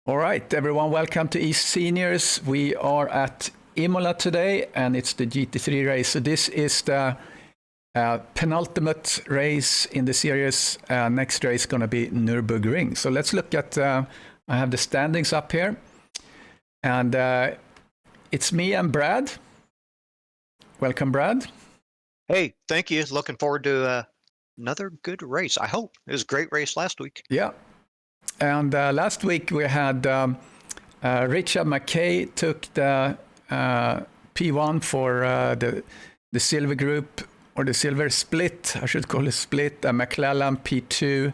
All right, everyone, welcome to eSeniors. We are at IMOLA today, and it's the GT3 race. So this is the penultimate race in the series. Next race is going to be Nürburgring. So let's look at, I have the standings up here. And it's me and Brad. Welcome, Brad. Hey, thank you. Looking forward to another good race, I hope. It was a great race last week. Yeah. And last week we had Richard McKay took the P1 for the silver group, or the silver split, I should call it split, and McClellan P2,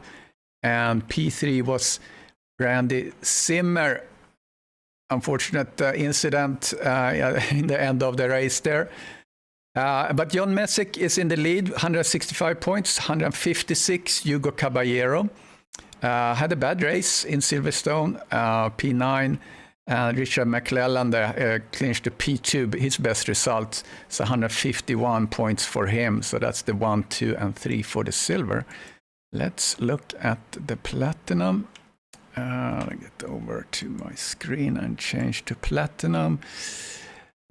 and P3 was Randy Zimmer. Unfortunate incident in the end of the race there. But John Messick is in the lead, 165 points, 156, Hugo Caballero. Had a bad race in Silverstone, P9. Richard McClellan clinched the P2, his best result. So 151 points for him. So that's the 1, 2, and 3 for the silver. Let's look at the platinum. I'll get over to my screen and change to platinum.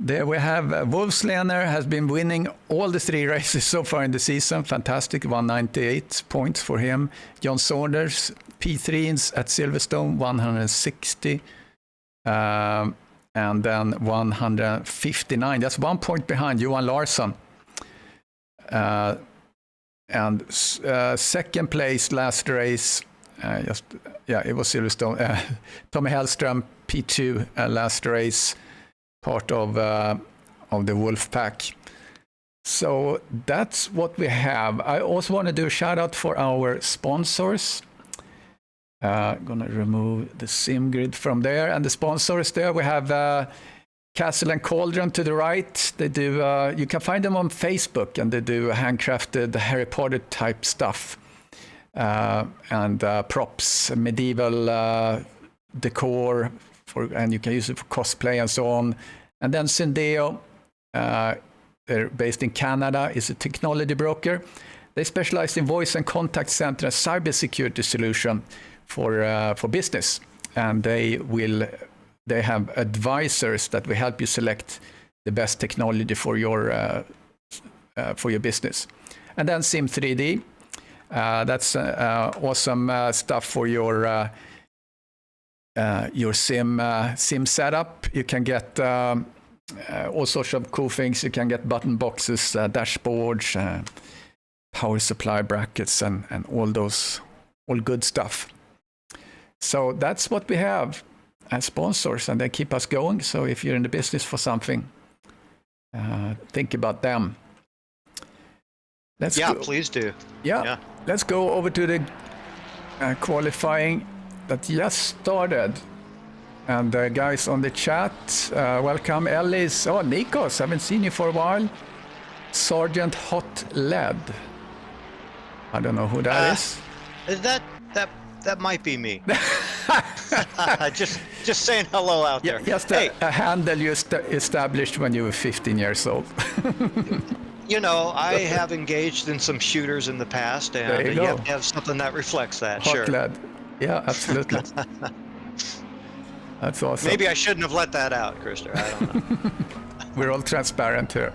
There we have Wolfslener has been winning all the 3 races so far in the season. Fantastic, 198 points for him. John Saunders, P3 at Silverstone, 160. And then 159. That's 1 point behind Johan Larsson. And second place last race, it was Silverstone. Tommy Hellström, P2 last race. Part of the Wolf Pack. So that's what we have. I also want to do a shout out for our sponsors. Gonna remove the sim grid from there, and the sponsors there we have Castle and Cauldron to the right. They do. You can find them on Facebook, and they do handcrafted Harry Potter type stuff and props, medieval decor. And you can use it for cosplay and so on. And then Syndeo, they're based in Canada, is a technology broker. They specialize in voice and contact center and cybersecurity solution for business. And they have advisors that will help you select the best technology for your business. And then Sim3D, that's awesome stuff for your sim setup. You can get all sorts of cool things. You can get button boxes, dashboards, power supply brackets, and all good stuff. So that's what we have as sponsors, and they keep us going. So if you're in the business for something, think about them. Please do. Yeah. Let's go over to the qualifying that just started. And guys on the chat, welcome. Ellis, Nikos, haven't seen you for a while. Sergeant Hot Lead. I don't know who that is. That might be me. just saying hello out there. Just a handle you established when you were 15 years old. You know, I have engaged in some shooters in the past, and you have to have something that reflects that. Hot sure. Lead. Yeah, absolutely. That's awesome. Maybe I shouldn't have let that out, Krister. I don't know. We're all transparent here.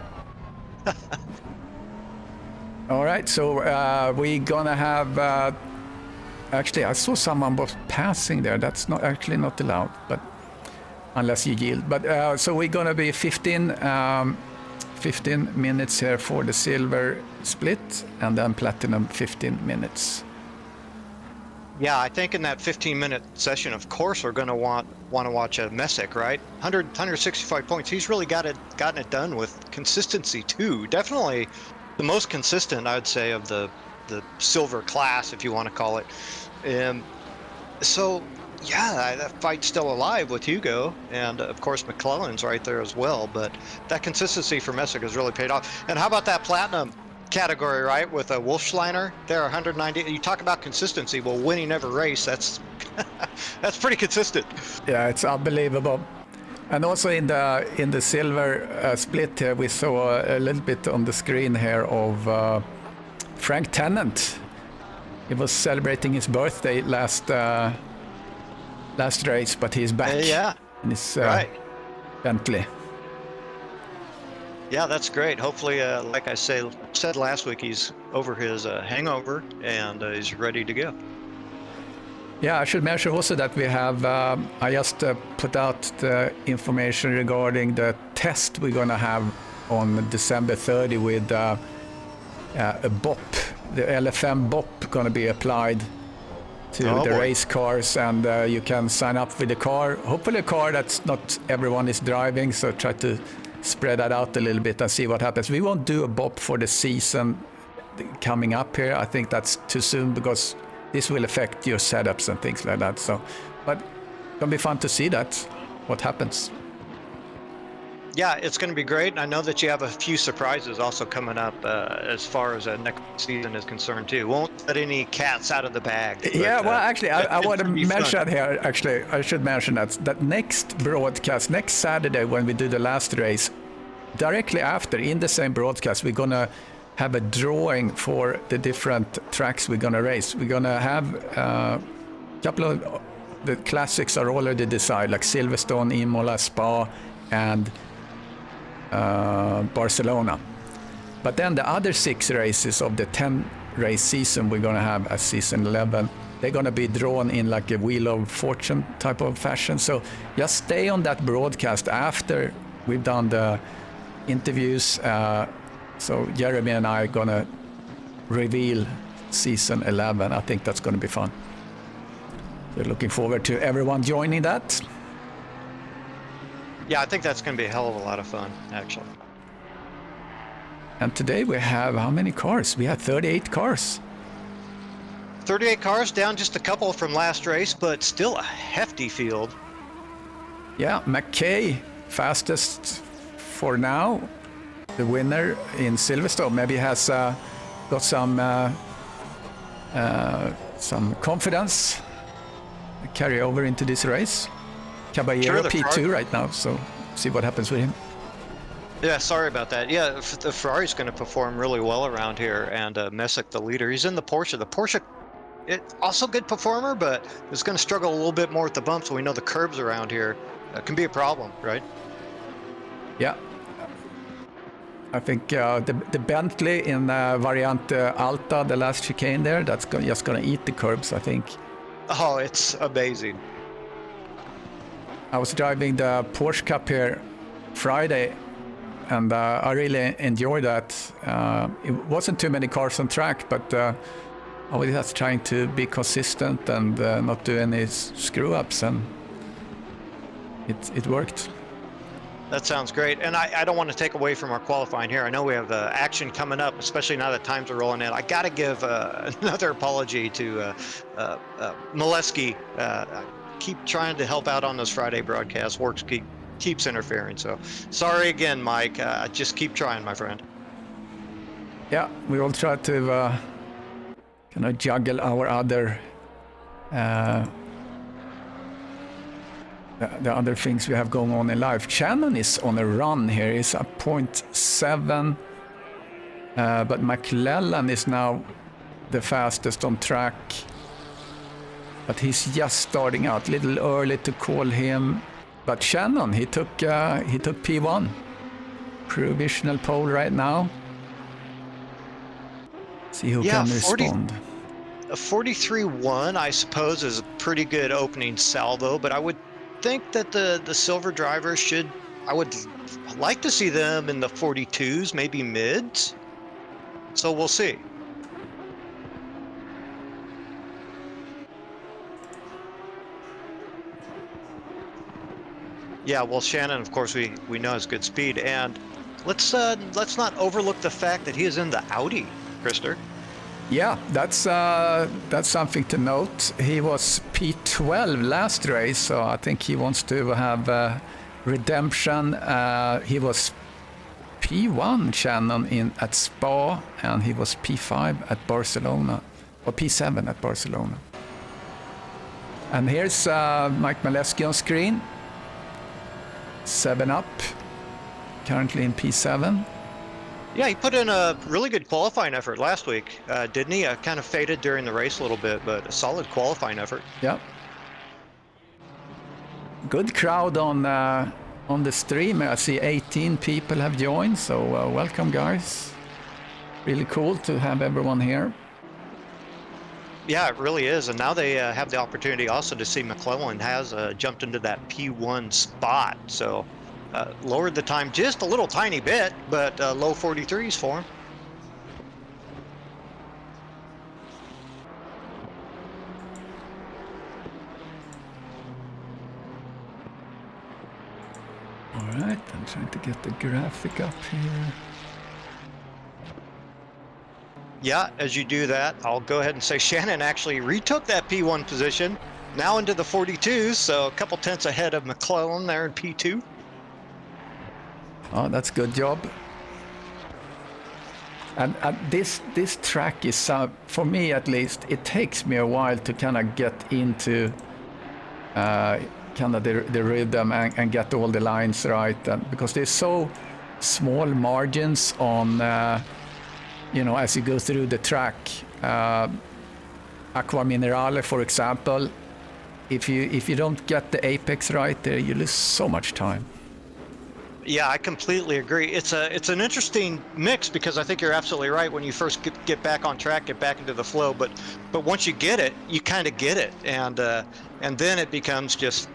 All right, so we're gonna have. Actually, I saw someone was passing there. That's not allowed, but unless you yield. But so we're gonna be 15 minutes here for the silver split, and then platinum 15 minutes. Yeah, I think in that 15-minute session, of course, we're going to want to watch Messick, right? 165 points. He's really gotten it done with consistency too. Definitely the most consistent, I would say, of the silver class, if you want to call it. So yeah, that fight's still alive with Hugo, and of course McClellan's right there as well. But that consistency for Messick has really paid off. And how about that platinum category, right, with a Wolfsleiner there, 190. You talk about consistency. Well, winning every race, that's that's pretty consistent. Yeah, it's unbelievable. And also in the silver split here, we saw a little bit on the screen here of Frank Tennant. He was celebrating his birthday last last race, but he's back. Yeah, in his right. Bentley. Yeah, that's great. Hopefully, like I said last week, he's over his hangover and he's ready to go. Yeah, I should mention also that we have, I just put out the information regarding the test we're going to have on December 30 with a BOP, the LFM BOP going to be applied to the race cars, and you can sign up with the car, hopefully a car that's not everyone is driving, so try to spread that out a little bit and see what happens. We won't do a BOP for the season coming up here. I think that's too soon because this will affect your setups and things like that. So, but it's gonna be fun to see that, what happens. Yeah, it's going to be great. I know that you have a few surprises also coming up as far as next season is concerned too. Won't let any cats out of the bag. But, yeah, well, actually, I want to mention here. Actually, I should mention that next broadcast, next Saturday when we do the last race, directly after in the same broadcast, we're gonna have a drawing for the different tracks we're gonna race. We're gonna have a couple of the classics are already decided, like Silverstone, IMOLA, Spa, and Barcelona. But then the other 6 races of the 10 race season we're going to have as season 11, they're going to be drawn in like a Wheel of Fortune type of fashion. So just stay on that broadcast after we've done the interviews. So Jeremy and I are going to reveal season 11. I think that's going to be fun. We're looking forward to everyone joining that. Yeah, I think that's going to be a hell of a lot of fun, actually. And today we have how many cars? We have 38 cars. 38 cars, down just a couple from last race, but still a hefty field. Yeah, McKay, fastest for now. The winner in Silverstone maybe has got some confidence carry over into this race. Caballero P2 right now, so see what happens with him. Yeah, sorry about that. Yeah, the Ferrari's going to perform really well around here, and Messick, the leader, he's in the Porsche. The Porsche, also good performer, but is going to struggle a little bit more with the bumps. We know the curbs around here can be a problem, right? Yeah. I think the Bentley in Variante Alta, the last chicane there, that's just going to eat the curbs, I think. Oh, it's amazing. I was driving the Porsche Cup here Friday, and I really enjoyed that. It wasn't too many cars on track, but I was just trying to be consistent and not do any screw-ups, and it worked. That sounds great. And I don't want to take away from our qualifying here. I know we have action coming up, especially now that times are rolling in. I got to give another apology to Molesky. Keep trying to help out on those Friday broadcasts. Works keeps interfering. So sorry again, Mike. Just keep trying, my friend. Yeah, we all try to kind of juggle our other the other things we have going on in life. Shannon is on a run here. He's at 0.7, but McClellan is now the fastest on track. But he's just starting out, a little early to call him. But Shannon, he took P1, provisional pole right now. See who can respond. A 43.1, I suppose, is a pretty good opening salvo, but I would think that the silver drivers should, I would like to see them in the 42s, maybe mids. So we'll see. Yeah, well, Shannon, of course, we know has good speed, and let's not overlook the fact that he is in the Audi, Krister. Yeah, that's something to note. He was P12 last race, so I think he wants to have redemption. He was P1, Shannon, at Spa, and he was P5 at Barcelona, or P7 at Barcelona. And here's Mike Molesky on screen. 7 up, currently in P7. Yeah, he put in a really good qualifying effort last week, didn't he? Kind of faded during the race a little bit, but a solid qualifying effort. Yeah. good crowd on the stream. I see 18 people have joined, so welcome, guys. Really cool to have everyone here. Yeah, it really is. And now they have the opportunity also to see McClellan has jumped into that P1 spot. So lowered the time just a little tiny bit, but low 43s for him. All right, I'm trying to get the graphic up here. Yeah, as you do that, I'll go ahead and say Shannon actually retook that P1 position, now into the 42s, so a couple tenths ahead of McClellan there in P2. Oh, that's good job. And this track is, for me at least, it takes me a while to kind of get into kind of the rhythm and get all the lines right, because there's so small margins on you know, as you go through the track. Aqua Minerale, for example, if you don't get the apex right there, you lose so much time. Yeah, I completely agree. It's an interesting mix, because I think you're absolutely right. When you first get back on track, get back into the flow, but once you get it, you kind of get it, and then it becomes just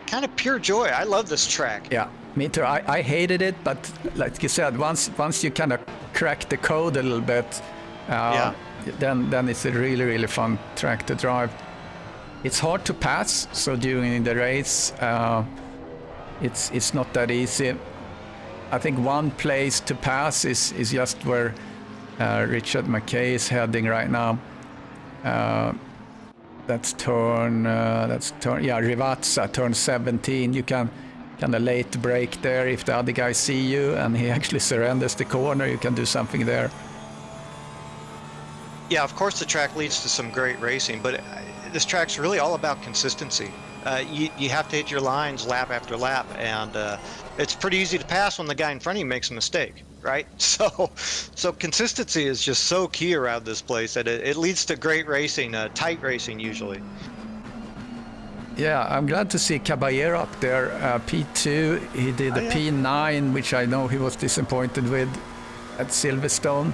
kind of pure joy. I love this track. Yeah, me too. I hated it, but like you said, once you kind of crack the code a little bit, then it's a really fun track to drive. It's hard to pass, so during the race, it's not that easy. I think one place to pass is just where Richard McKay is heading right now. That's turn Rivazza, turn 17. You can kind of late brake there if the other guy see you and he actually surrenders the corner. You can do something there. Yeah, of course the track leads to some great racing, but this track's really all about consistency. You have to hit your lines lap after lap, and it's pretty easy to pass when the guy in front of you makes a mistake, right? So consistency is just so key around this place that it leads to great racing, tight racing usually. Yeah, I'm glad to see Caballero up there. P2, he did a P9, which I know he was disappointed with at Silverstone.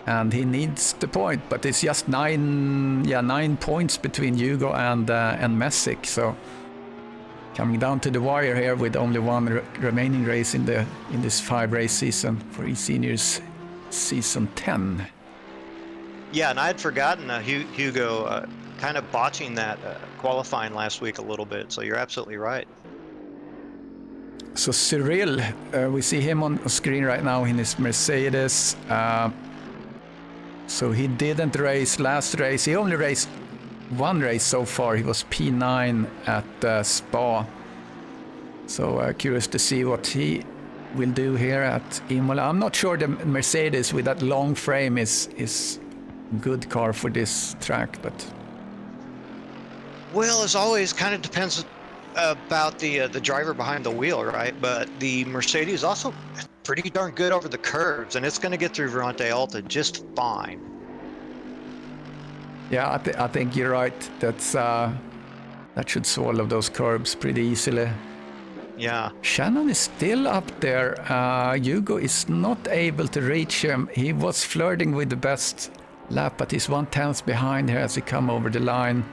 And he needs the point, but it's just 9 points between Hugo and Messick. So coming down to the wire here with only one remaining race in this 5-race season for eSeniors season 10. Yeah, and I had forgotten Hugo kind of botching that qualifying last week a little bit. So you're absolutely right. So Cyril, we see him on screen right now in his Mercedes. So he didn't race last race. He only raced one race so far. He was P9 at Spa. So curious to see what he will do here at Imola. I'm not sure the Mercedes with that long frame is a good car for this track, but... Well, as always, kind of depends about the driver behind the wheel, right? But the Mercedes also pretty darn good over the curves, and it's going to get through Verante Alta just fine. Yeah, I think you're right. That should swallow those curves pretty easily. Yeah. Shannon is still up there. Hugo is not able to reach him. He was flirting with the best lap, but he's 1/10 behind here as he come over the line.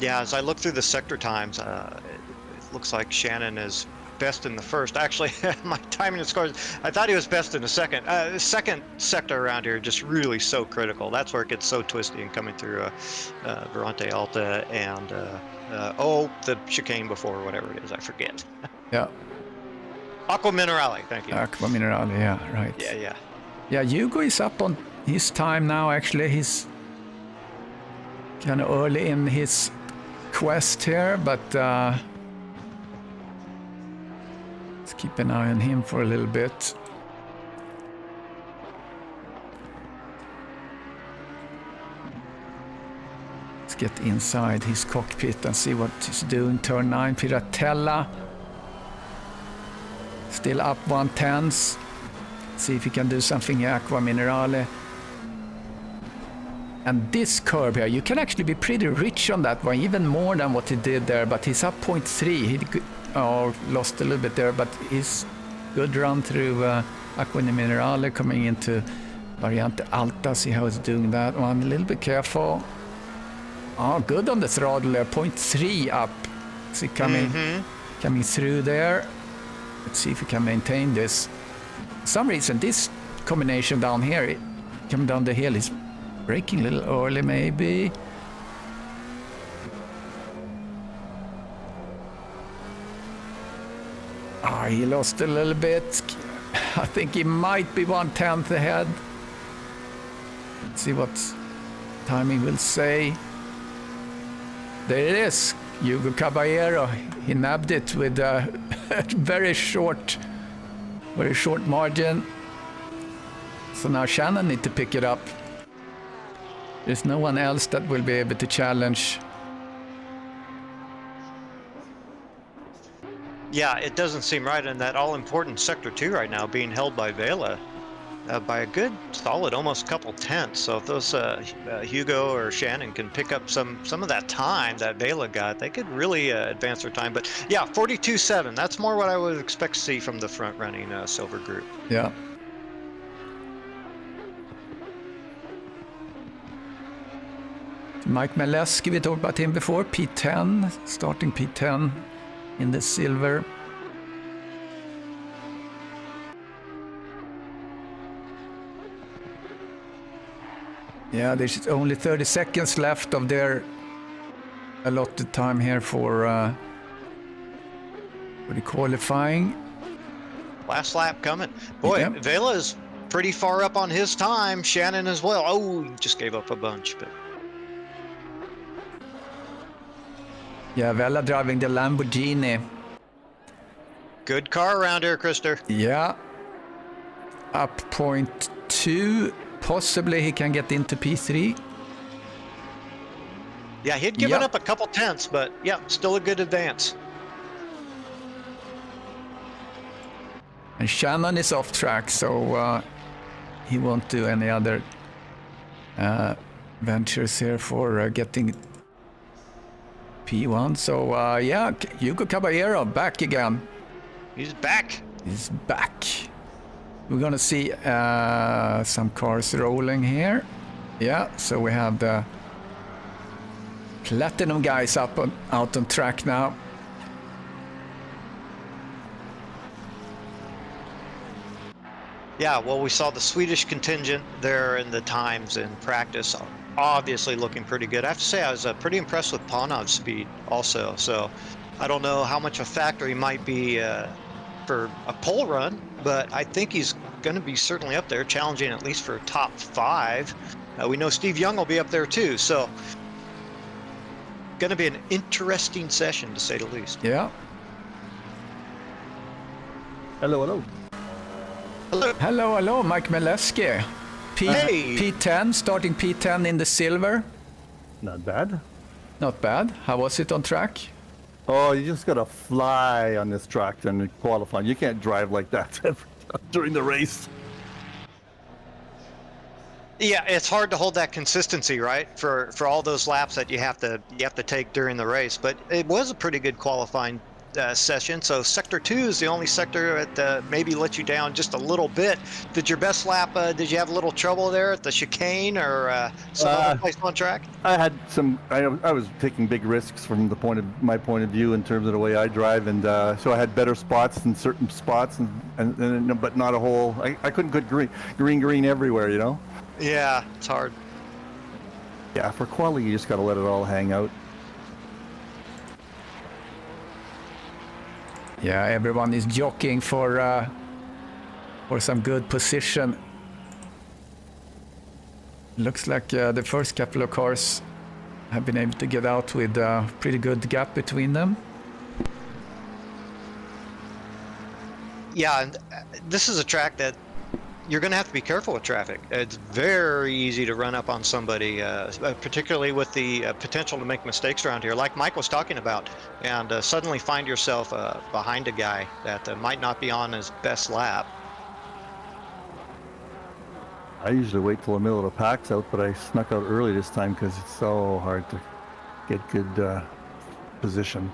Yeah, as I look through the sector times, it looks like Shannon is best in the first. Actually, my timing and scores, I thought he was best in the second. The second sector around here just really so critical. That's where it gets so twisty and coming through Verante Alta and the chicane before, whatever it is, I forget. Yeah. Aqua Minerale, thank you. Aqua Minerale, yeah, right. Yeah. Yeah, Hugo is up on his time now, actually. He's kind of early in his quest here, but let's keep an eye on him for a little bit. Let's get inside his cockpit and see what he's doing. Turn 9, Piratella. Still up 1/10. See if he can do something in Aqua Minerale. And this curve here, you can actually be pretty rich on that one, even more than what he did there, but he's up 0.3. He lost a little bit there, but he's good run through Aqua Minerale coming into Variante Alta. See how he's doing that one. A little bit careful. Oh, good on the throttle there, 0.3 up. See coming through there. Let's see if we can maintain this. For some reason, this combination down here, coming down the hill, is braking a little early, maybe. Oh, he lost a little bit. I think he might be 1/10 ahead. Let's see what timing will say. There it is. Hugo Caballero. He nabbed it with a very short margin. So now Shannon need to pick it up. There's no one else that will be able to challenge. Yeah, it doesn't seem right in that all-important Sector 2 right now being held by Vela by a good, solid, almost couple tenths. So if those Hugo or Shannon can pick up some of that time that Vela got, they could really advance their time. But yeah, 42.7, that's more what I would expect to see from the front-running Silver group. Yeah. Mike Maleski, we talked about him before, P10, starting P10 in the Silver. Yeah, there's only 30 seconds left of their allotted time here for the qualifying. Last lap coming. Boy, yeah. Vela's pretty far up on his time. Shannon as well. Oh, he just gave up a bunch, but... Yeah, Vela driving the Lamborghini. Good car around here, Krister. Yeah. Up 0.2. Possibly he can get into P3. Yeah, he'd given up a couple tenths, but yeah, still a good advance. And Shannon is off track, so he won't do any other ventures here for getting P1. So yeah, Hugo Caballero back again. He's back. He's back. We're gonna see some cars rolling here. Yeah, so we have the Platinum guys out on track now. Yeah, well, we saw the Swedish contingent there in the times in practice, obviously looking pretty good. I have to say I was pretty impressed with Panov's speed also. So I don't know how much a factor he might be for a pole run, but I think he's going to be certainly up there, challenging at least for top 5. We know Steve Young will be up there too, so going to be an interesting session to say the least. Yeah. Hello, hello. Hello. Hello, hello, Mike Maleski. Hey. P10, starting P10 in the Silver. Not bad. Not bad. How was it on track? Oh, you just gotta fly on this track and qualifying. You can't drive like that during the race. Yeah, it's hard to hold that consistency, right? For all those laps that you have to take during the race. But it was a pretty good qualifying session. So Sector 2 is the only sector that maybe let you down just a little bit. Did your best lap? Did you have a little trouble there at the chicane or some other place on track? I had some. I was taking big risks from my point of view in terms of the way I drive, and so I had better spots in certain spots, and but not a whole. I couldn't get green everywhere, you know. Yeah, it's hard. Yeah, for quality, you just got to let it all hang out. Yeah, everyone is jockeying for some good position. Looks like the first couple of cars have been able to get out with a pretty good gap between them. Yeah, and this is a track that you're going to have to be careful with traffic. It's very easy to run up on somebody, particularly with the potential to make mistakes around here, like Mike was talking about, and suddenly find yourself behind a guy that might not be on his best lap. I usually wait till the middle of the pack's out, but I snuck out early this time because it's so hard to get good position.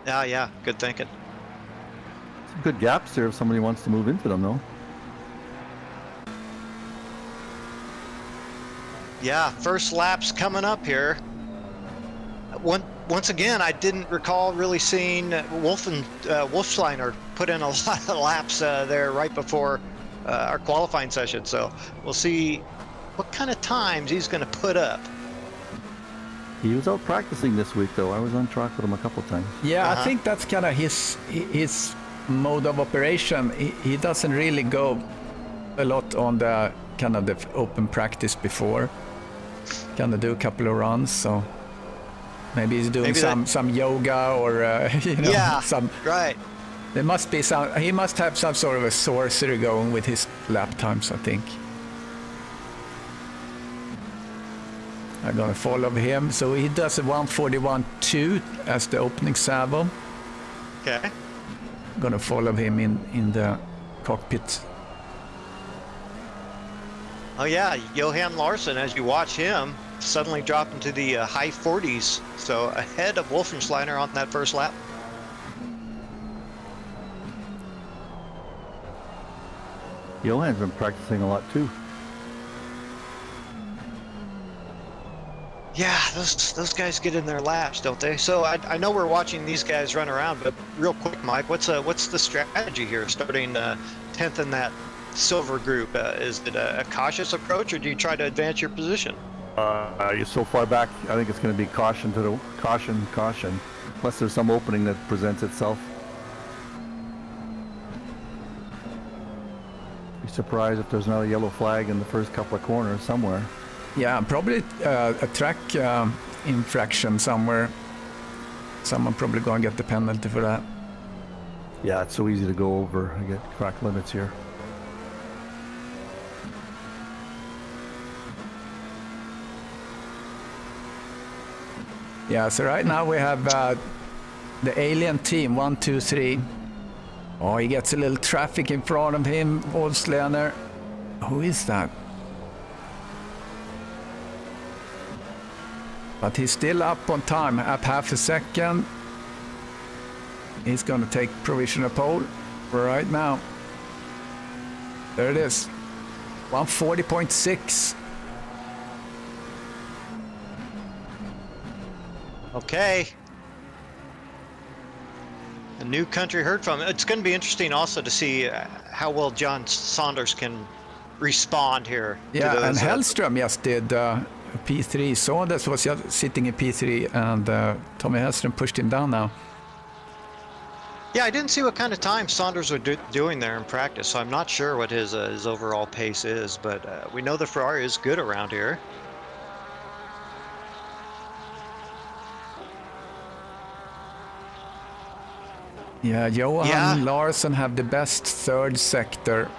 Yeah, good thinking. Some good gaps there if somebody wants to move into them, though. Yeah, first lap's coming up here. Once again, I didn't recall really seeing Wolfschleiner put in a lot of laps there right before our qualifying session. So we'll see what kind of times he's going to put up. He was out practicing this week, though. I was on track with him a couple of times. Yeah, I think that's kind of his mode of operation. He doesn't really go a lot on the kind of the open practice before. Kind of do a couple of runs, so maybe he's doing some yoga or some. Right. There must be some. He must have some sort of a sorcery going with his lap times, I think. I'm gonna follow him. So he does a 1:41.2 as the opening salvo. Okay. I'm gonna follow him in the cockpit. Oh yeah, Johan Larsson, as you watch him, suddenly dropped into the high 40s. So ahead of Wolfenschleiner on that first lap. Johan's been practicing a lot, too. Yeah, those guys get in their laps, don't they? So I know we're watching these guys run around, but real quick, Mike, what's the strategy here starting 10th in that silver group? Is it a cautious approach, or do you try to advance your position? You're so far back, I think it's going to be caution, unless there's some opening that presents itself. Be surprised if there's another yellow flag in the first couple of corners somewhere. Yeah, probably a track infraction somewhere. Someone probably going to get the penalty for that. Yeah, it's so easy to go over and get track limits here. Yeah, so right now we have the alien team, 1, 2, 3. Oh, he gets a little traffic in front of him, Wolfschleiner. Who is that? But he's still up on time, up half a second. He's going to take provisional pole right now. There it is. 1:40.6. Okay. A new country heard from. It's going to be interesting also to see how well John Saunders can respond here. Yeah, to those, and Hellström just did P3. Saunders was just sitting in P3, and Tommy Hellström pushed him down now. Yeah, I didn't see what kind of time Saunders was doing there in practice, so I'm not sure what his overall pace is, but we know the Ferrari is good around here. Yeah, Johan Larsson have the best third sector.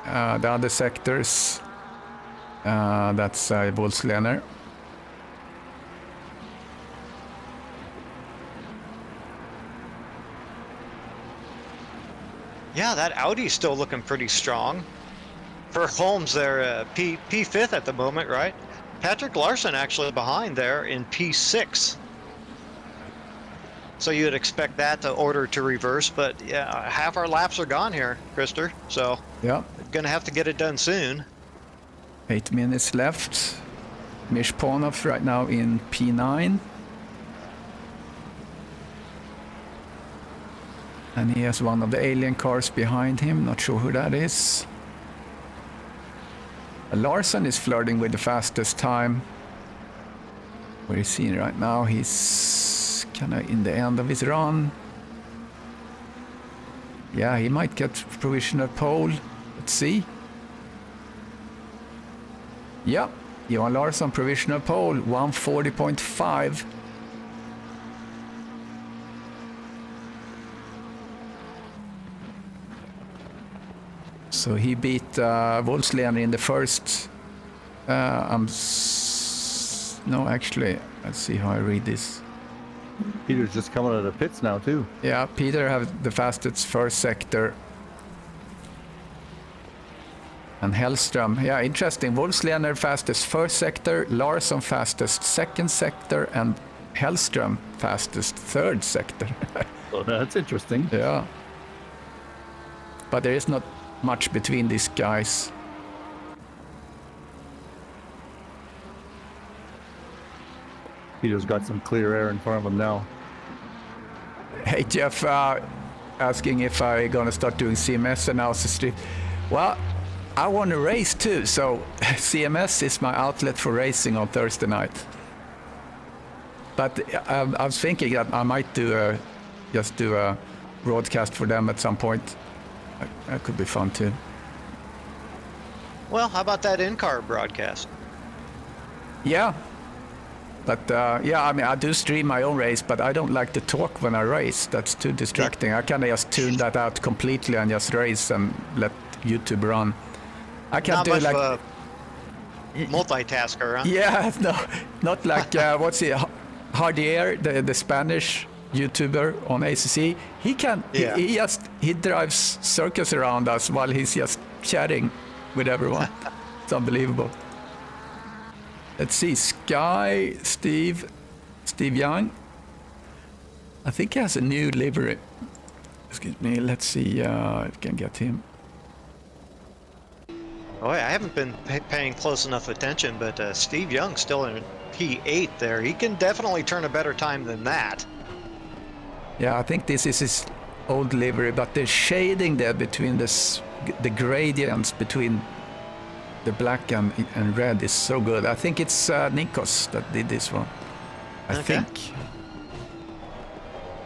The other sectors, that's Wolfschleiner. Yeah, that Audi's still looking pretty strong. For Holmes, they're P5th at the moment, right? Patrick Larson actually behind there in P6. So you'd expect that to order to reverse, but yeah, half our laps are gone here, Krister. So yeah, gonna have to get it done soon. 8 minutes left. Mishponov right now in P9. And he has one of the alien cars behind him, not sure who that is. Larson is flirting with the fastest time. Where is he right now? He's kind of in the end of his run. Yeah, he might get provisional pole. Let's see. Yeah, Johan Larsson provisional pole, 1:40.5. So he beat Wolfschleiner in the first. No, actually, let's see how I read this. Peter's just coming out of the pits now, too. Yeah, Peter have the fastest first sector. And Hellström, yeah, interesting. Wolfslener fastest first sector, Larsson fastest second sector, and Hellström fastest third sector. Oh, that's interesting. Yeah. But there is not much between these guys. Peter's got some clear air in front of him now. Hey, Jeff, asking if I'm going to start doing CMS analysis. Well, I want to race too, so CMS is my outlet for racing on Thursday night. But I was thinking that I might just do a broadcast for them at some point. That could be fun too. Well, how about that in-car broadcast? Yeah. But yeah, I mean, I do stream my own race, but I don't like to talk when I race. That's too distracting. I can just tune that out completely and just race and let YouTube run. I can Not do much like of a multitasker, huh? yeah, no, not like what's it, Hardier, the Spanish YouTuber on ACC. He can Yeah. he drives circus around us while he's just chatting with everyone. It's unbelievable. Let's see, Sky, Steve Young. I think he has a new livery. Excuse me, let's see if I can get him. Oh, yeah, I haven't been paying close enough attention, but Steve Young's still in P8 there. He can definitely turn a better time than that. Yeah, I think this is his old livery, but the shading there between the gradients between the black and red is so good. I think it's Nikos that did this one. I think.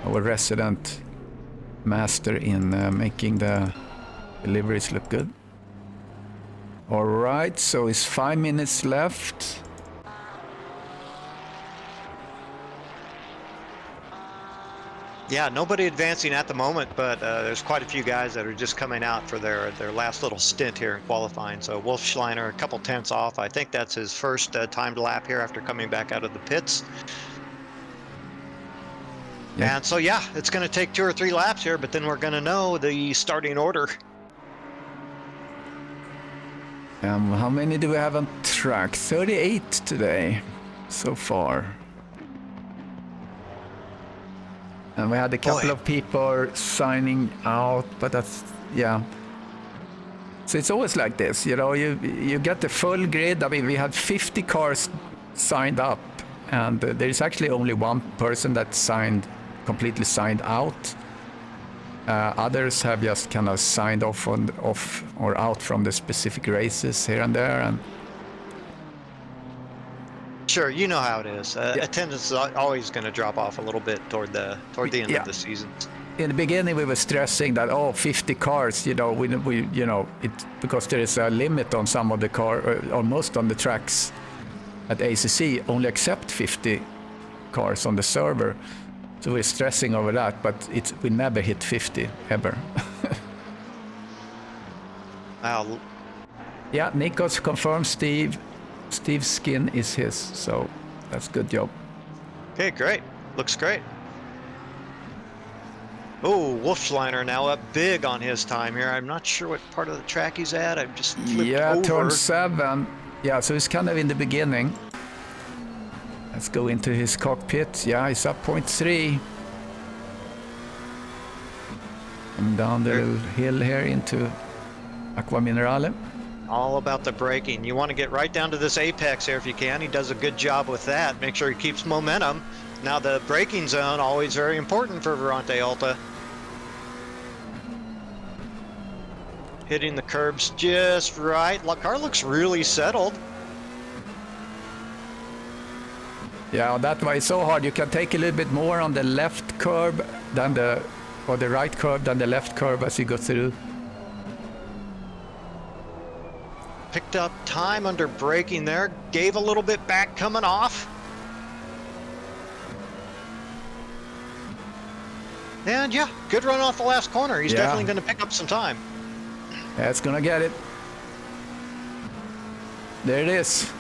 Our resident master in making the liveries look good. All right, so it's 5 minutes left. Yeah, nobody advancing at the moment, but there's quite a few guys that are just coming out for their last little stint here in qualifying. So Wolf Schleiner, a couple tenths off. I think that's his first timed lap here after coming back out of the pits. Yeah. And so, yeah, it's going to take 2 or 3 laps here, but then we're going to know the starting order. How many do we have on track? 38 today, so far. And we had a couple of people signing out, but that's, yeah. So it's always like this, you know, you get the full grid. I mean, we had 50 cars signed up, and there's actually only one person that completely signed out. Others have just kind of signed off or out from the specific races here and there. And sure, you know how it is. Attendance is always going to drop off a little bit toward the end of the season. In the beginning, we were stressing that 50 cars, you know, we you know, because there is a limit on some of the or most on the tracks at ACC only accept 50 cars on the server. So we're stressing over that, but we never hit 50 ever. Wow. Yeah, Nikos confirms Steve's skin is his, so that's good job. Okay, great. Looks great. Oh, Wolfschleiner now up big on his time here. I'm not sure what part of the track he's at. I've just flipped over. Turn 7. Yeah, so he's kind of in the beginning. Let's go into his cockpit. Yeah, he's up 0.3. And down the little hill here into Aqua Minerale. All about the braking. You want to get right down to this apex here if you can. He does a good job with that. Make sure he keeps momentum. Now the braking zone, always very important for Virante Alta. Hitting the curbs just right. The car looks really settled. Yeah, that way it's so hard. You can take a little bit more on the left curb than the right curb than the left curb as you go through. Picked up time under braking there. Gave a little bit back coming off. And yeah, good run off the last corner. He's definitely going to pick up some time. That's going to get it. There it is.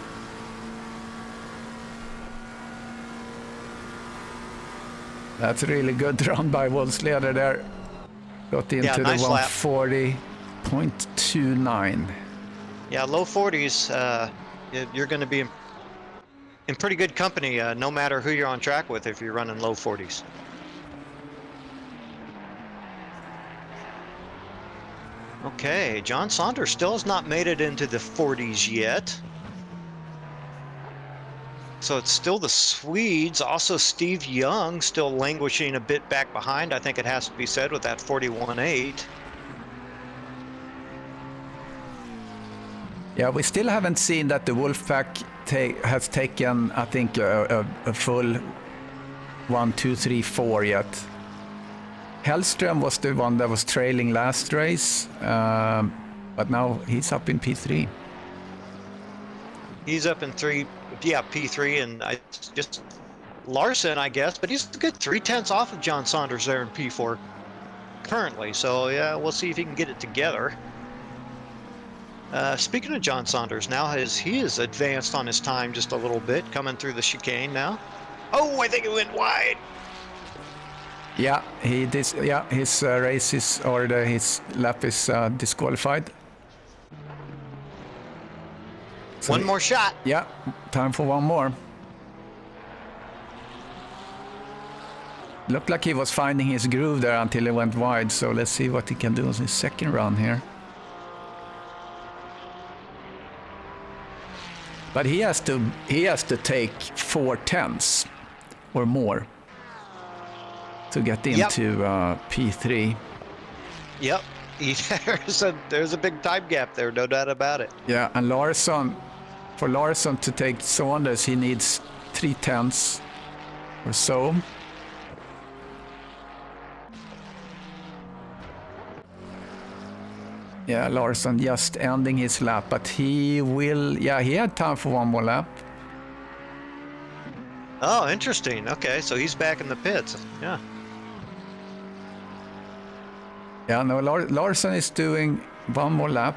That's a really good run by Wolfslener there. Got into the nice lap. 140.29. Yeah, low 40s. You're going to be in pretty good company, no matter who you're on track with, if you're running low 40s. Okay, John Saunders still has not made it into the 40s yet. So it's still the Swedes, also Steve Young still languishing a bit back behind, I think it has to be said, with that 41.8. Yeah, we still haven't seen that the Wolfpack has taken, I think, a full 1, 2, 3, 4 yet. Hellström was the one that was trailing last race, but now he's up in P3. He's up in P3, and just Larson, I guess, but he's a good 0.3 off of John Saunders there in P4 currently. So yeah, we'll see if he can get it together. Speaking of John Saunders, now he is advanced on his time just a little bit, coming through the chicane now. Oh, I think it went wide. Yeah, he did. Yeah, his race is, or his lap is disqualified. So one more shot. Yeah, time for one more. Looked like he was finding his groove there until he went wide. So let's see what he can do on his second run here. But he has to take 4/10 or more to get into P3. Yep, there's a big time gap there, no doubt about it. Yeah, and for Larson to take Saunders, he needs 3/10 or so. Yeah, Larson just ending his lap, but he had time for one more lap. Oh, interesting. Okay, so he's back in the pits. Yeah. Yeah, no, Larson is doing one more lap.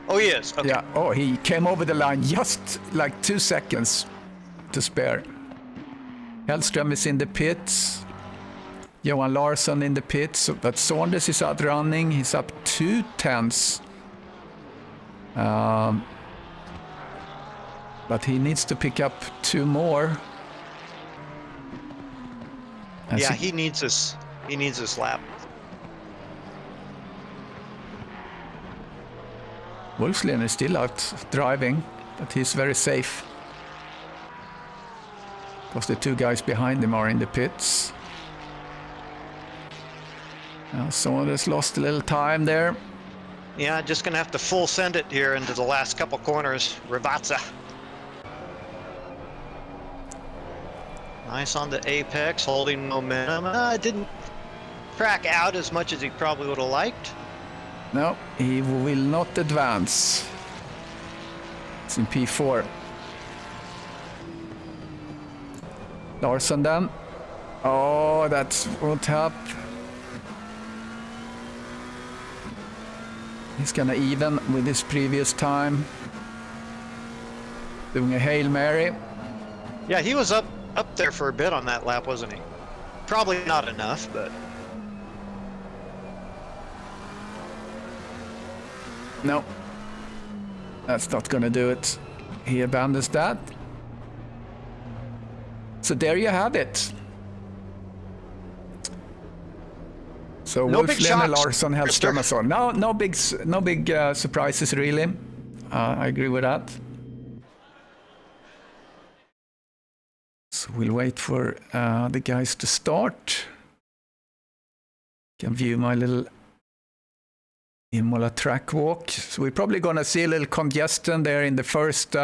Oh, he is. Okay. Yeah. Oh, he came over the line just like 2 seconds to spare. Hellström is in the pits. Johan Larsson in the pits, but Saunders is out running. He's up 2/10. But he needs to pick up 2 more. And yeah, he needs this lap. Wolfslin is still out driving, but he's very safe. Because the 2 guys behind him are in the pits. Saunders lost a little time there. Yeah, just gonna have to full send it here into the last couple corners. Rivazza. Nice on the apex, holding momentum. Didn't crack out as much as he probably would have liked. No, he will not advance. It's in P4. Larsson then. Oh, that's won't help. He's gonna even with his previous time. Doing a Hail Mary. Yeah, he was up there for a bit on that lap, wasn't he? Probably not enough, but... No. That's not gonna do it. He abandons that. So there you have it. So Wolfslin and Larsson, Hellström and so on. No big surprises really. I agree with that. So we'll wait for the guys to start. Can view my little IMOLA track walk. So we're probably gonna see a little congestion there in the first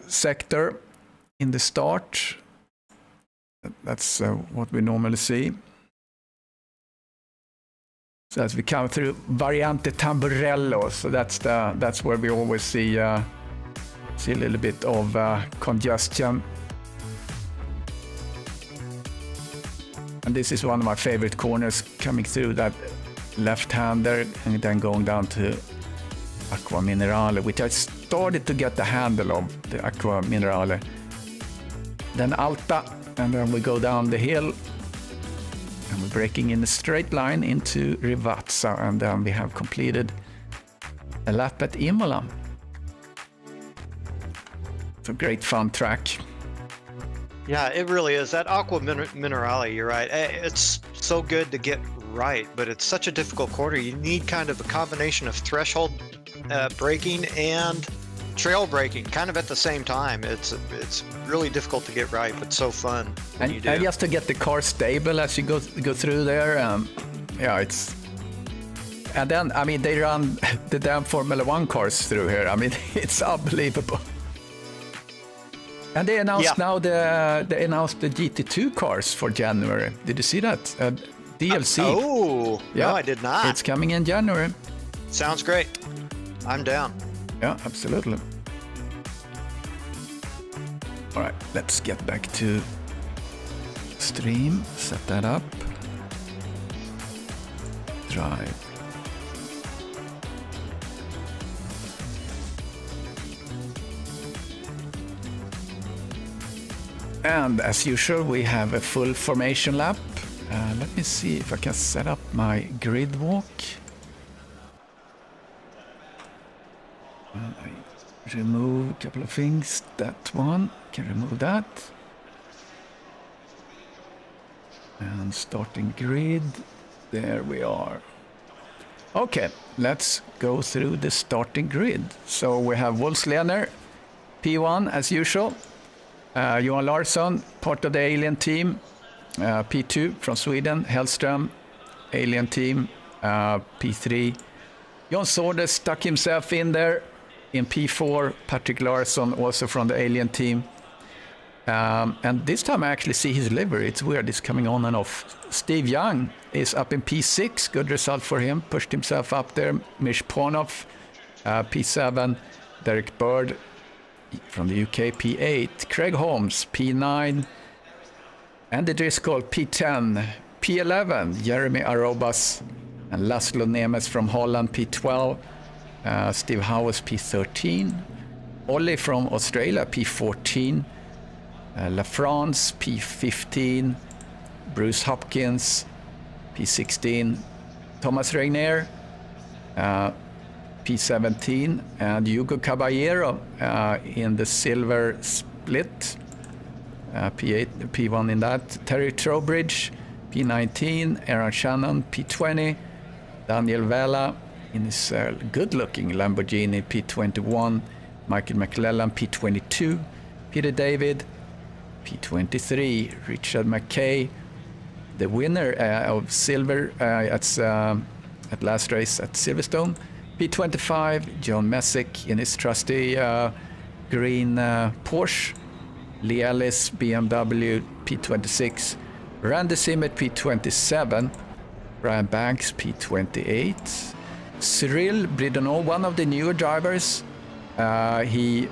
sector in the start. That's what we normally see. So as we come through Variante Tamburello, so that's where we always see a little bit of congestion. And this is one of my favorite corners, coming through that left-hander and then going down to Acqua Minerale, which I started to get the handle of, the Acqua Minerale. Then Alta, and then we go down the hill. And we're braking in a straight line into Rivazza, and then we have completed a lap at IMOLA. It's a great fun track. Yeah, it really is. That Aqua Minerale, you're right. It's so good to get right, but it's such a difficult corner. You need kind of a combination of threshold braking and trail braking, kind of at the same time. It's really difficult to get right, but so fun when you do. And just to get the car stable as you go through there. Yeah, it's. And then, I mean, they run the damn Formula One cars through here. I mean, it's unbelievable. And they announced now they announced the GT2 cars for January. Did you see that? DLC. Oh, yeah, no, I did not. It's coming in January. Sounds great. I'm down. Yeah, absolutely. All right, let's get back to stream. Set that up. Drive. And as usual, we have a full formation lap. Let me see if I can set up my grid walk. And I remove a couple of things. That one, can remove that. And starting grid, there we are. Okay, let's go through the starting grid. So we have Wolfslener, P1 as usual. Johan Larsson, part of the Alien team. P2 from Sweden, Hellström, Alien team. P3, John Sordes stuck himself in there. In P4, Patrick Larsson, also from the Alien team. And this time I actually see his livery. It's weird, it's coming on and off. Steve Young is up in P6, good result for him. Pushed himself up there. Mish Pornoff, P7. Derek Bird from the UK, P8. Craig Holmes, P9. Andy Driscoll, P10. P11, Jeremy Arobas. And Laszlo Nemes from Holland, P12. Steve Howes, P13. Ollie from Australia, P14. La France, P15. Bruce Hopkins, P16. Thomas Regnier, P17. And Hugo Caballero in the silver split, P8, P1 in that. Terry Trowbridge, P19. Aaron Shannon, P20. Daniel Vela in his good-looking Lamborghini, P21. Michael McClellan, P22. Peter David, P23. Richard McKay, the winner of silver at last race at Silverstone, P25. John Messick in his trusty green Porsche. Lee Ellis, BMW, P26. Randy Simmet, P27. Brian Banks, P28. Cyril Bridonneau, one of the newer drivers. He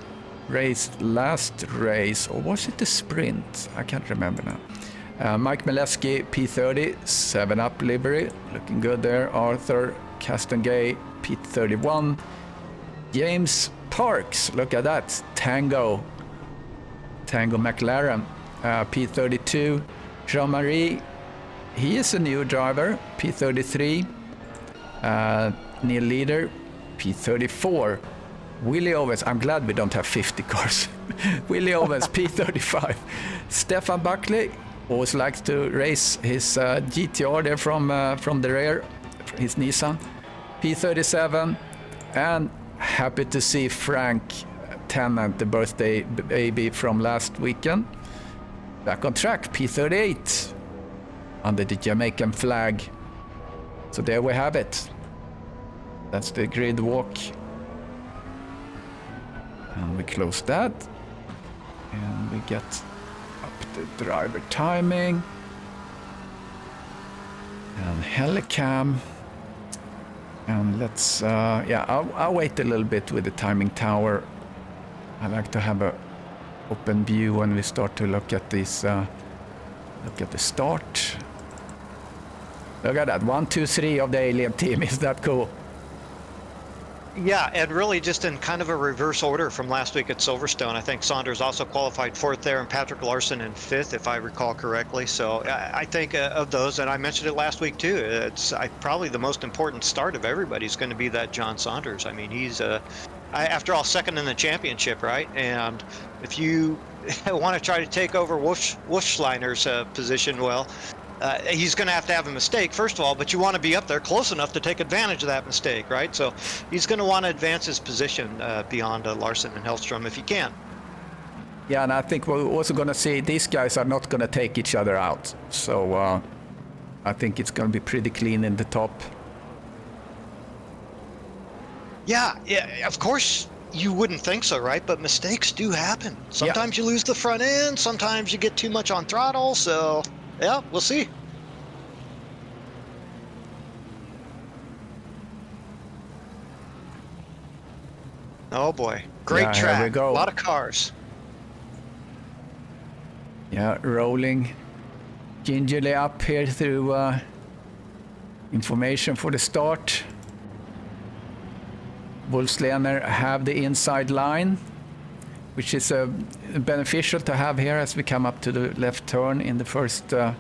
raced last race, or was it the sprint? I can't remember now. Mike Mileski, P30, 7-Up livery, looking good there. Arthur Castengay, P31. James Parks, look at that, Tango McLaren, P32. Jean-Marie, he is a new driver, P33. Neil Leader, P34. Willie Owens, I'm glad we don't have 50 cars. Willie Owens, P35. Stefan Buckley always likes to race his GTR there from the rear, his Nissan, P37. And happy to see Frank Tennant, the birthday baby from last weekend, back on track, P38, under the Jamaican flag. So there we have it. That's the grid walk. And we close that. And we get up the driver timing. And helicam. And let's, I'll wait a little bit with the timing tower. I like to have a open view when we start to look at this, look at the start. Look at that, 1, 2, 3 of the Alien team, is that cool? Yeah, and really just in kind of a reverse order from last week at Silverstone. I think Saunders also qualified fourth there, and Patrick Larson in fifth, if I recall correctly. So I think of those, and I mentioned it last week too. It's probably the most important start of everybody is going to be that John Saunders. I mean, he's after all, second in the championship, right? And if you want to try to take over Wolfschleiner's position, well, he's going to have a mistake, first of all, but you want to be up there close enough to take advantage of that mistake, right? So he's going to want to advance his position beyond Larson and Hellstrom if he can. Yeah, and I think we're also going to see these guys are not going to take each other out. So I think it's going to be pretty clean in the top. Yeah, of course you wouldn't think so, right? But mistakes do happen. Sometimes you lose the front end, sometimes you get too much on throttle, so... yeah, we'll see. Oh boy, great track. Here we go. A lot of cars. Yeah, rolling gingerly up here through information for the start. Wolfschleiner have the inside line, which is beneficial to have here as we come up to the left turn in the first turn.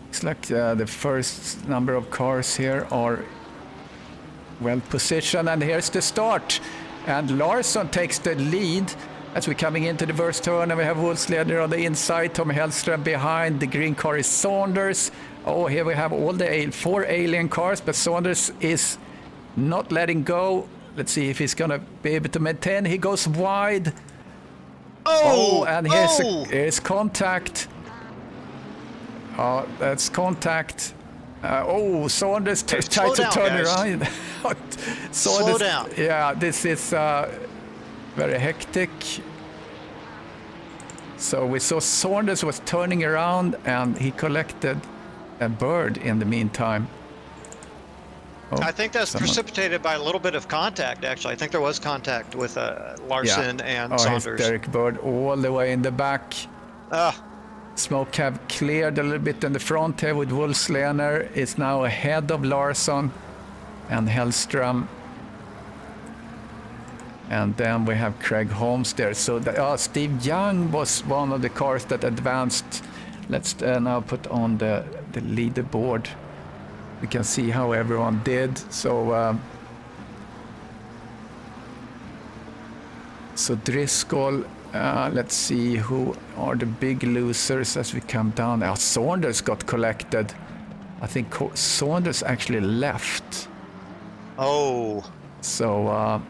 Looks like the first number of cars here are well positioned, and here's the start. And Larsson takes the lead as we're coming into the first turn, and we have Wolfschleiner on the inside, Tom Hellström behind. The green car is Saunders. Oh, here we have all the four alien cars, but Saunders is not letting go. Let's see if he's gonna be able to maintain. He goes wide. Oh, and here's contact. That's contact. Saunders tried to turn around. Saunders, slow down. Yeah, this is very hectic. So we saw Saunders was turning around, and he collected a bird in the meantime. I think that's precipitated by a little bit of contact, actually. I think there was contact with Larson and Saunders. Derek Bird all the way in the back. Smoke have cleared a little bit in the front here with Wolfschleiner. Is now ahead of Larsson and Hellström. And then we have Craig Holmes there. So Steve Young was one of the cars that advanced. Let's now put on the leaderboard. We can see how everyone did. So Driscoll, let's see who are the big losers as we come down. Saunders got collected. I think Saunders actually left. Oh. So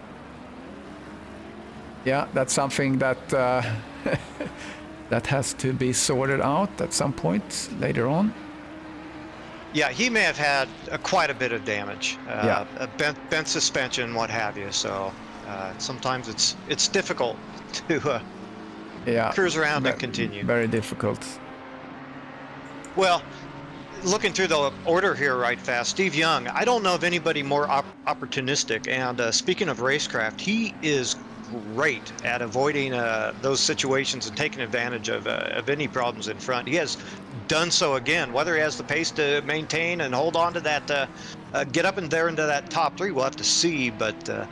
yeah, that's something that that has to be sorted out at some point later on. Yeah, he may have had quite a bit of damage, a bent suspension, what have you. So sometimes it's difficult to cruise around and continue. Very difficult. Well, looking through the order here right fast, Steve Young, I don't know of anybody more opportunistic. And speaking of racecraft, he is great at avoiding those situations and taking advantage of any problems in front. He has done so again. Whether he has the pace to maintain and hold on to that, get up in there into that top three, we'll have to see. But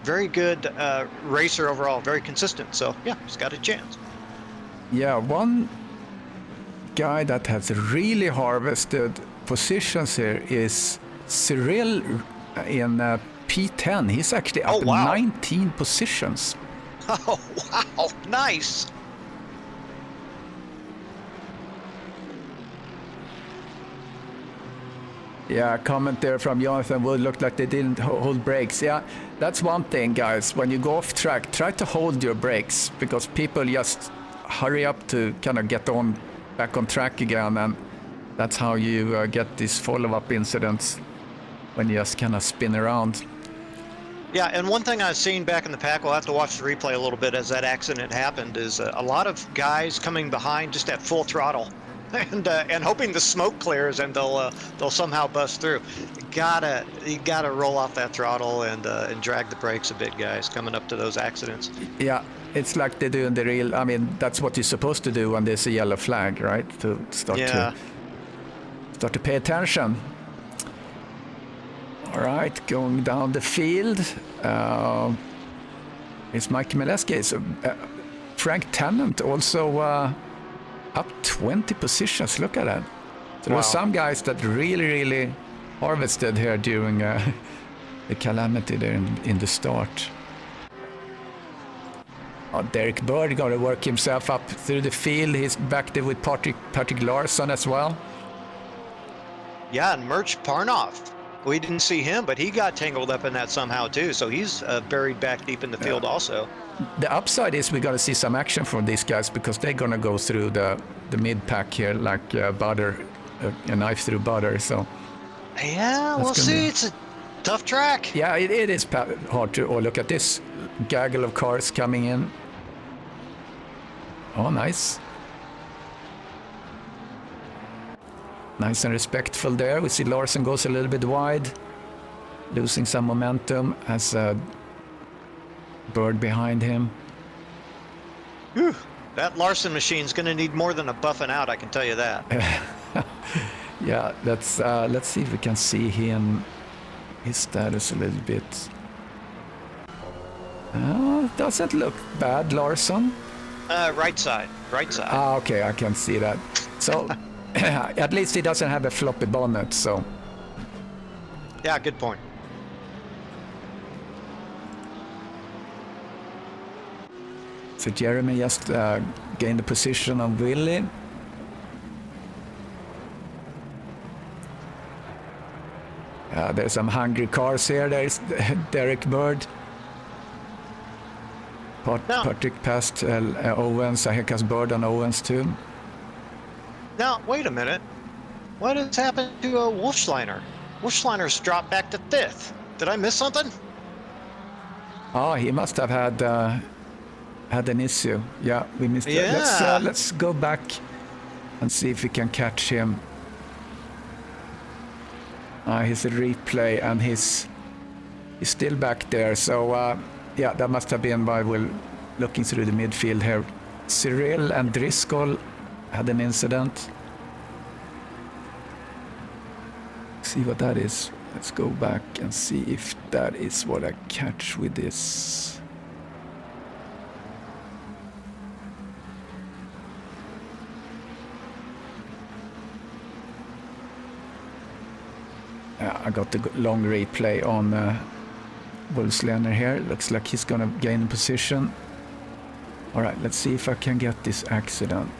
very good racer overall, very consistent. So yeah, he's got a chance. Yeah, one guy that has really harvested positions here is Cyril in P10. He's actually up 19 positions. Oh, wow. Nice. Yeah, comment there from Jonathan Wood. Looked like they didn't hold brakes. Yeah, that's one thing, guys. When you go off track, try to hold your brakes, because people just hurry up to kind of get on back on track again, and that's how you get these follow-up incidents when you just kind of spin around. Yeah, and one thing I've seen back in the pack, we'll have to watch the replay a little bit as that accident happened, is a lot of guys coming behind just at full throttle and hoping the smoke clears and they'll somehow bust through. You gotta roll off that throttle and drag the brakes a bit, guys, coming up to those accidents. Yeah, it's like they do in the real. I mean, that's what you're supposed to do when there's a yellow flag, right? To start to start to pay attention. All right, going down the field. It's Mike Mileski. So, Frank Tennant also up 20 positions. Look at that. So there were some guys that really harvested here during the calamity there in the start. Oh, Derek Bird got to work himself up through the field. He's back there with Patrick Larsson as well. Yeah, and Merch Parnoff. We didn't see him, but he got tangled up in that somehow too. So he's buried back deep in the field also. The upside is we got to see some action from these guys because they're going to go through the mid pack here like butter, a knife through butter. So yeah, we'll see. It's a tough track. Yeah, it is hard to. Oh, look at this gaggle of cars coming in. Oh, nice. Nice and respectful there. We see Larson goes a little bit wide, losing some momentum as Bird behind him. Whew. That Larson machine's going to need more than a buffing out, I can tell you that. Yeah, let's see if we can see him, his status a little bit. Doesn't look bad, Larson. Right side. Ah, okay, I can see that. So, at least he doesn't have a floppy bonnet, so. Yeah, good point. So Jeremy just gained the position on Willie. There's some hungry cars here. There's Derek Bird. Patrick passed Owens. Here comes Bird on Owens too. Now, wait a minute. What has happened to Wolfschleiner? Wolfschleiner's dropped back to 5th. Did I miss something? Oh, he must have had an issue. Yeah, we missed it. Yeah. Let's go back and see if we can catch him. He's a replay and he's still back there. So yeah, that must have been why we're looking through the midfield here. Cyril and Driscoll had an incident. See what that is. Let's go back and see if that is what I catch with this. I got the long replay on Wolfschleiner here. Looks like he's gonna gain position. All right, let's see if I can get this accident.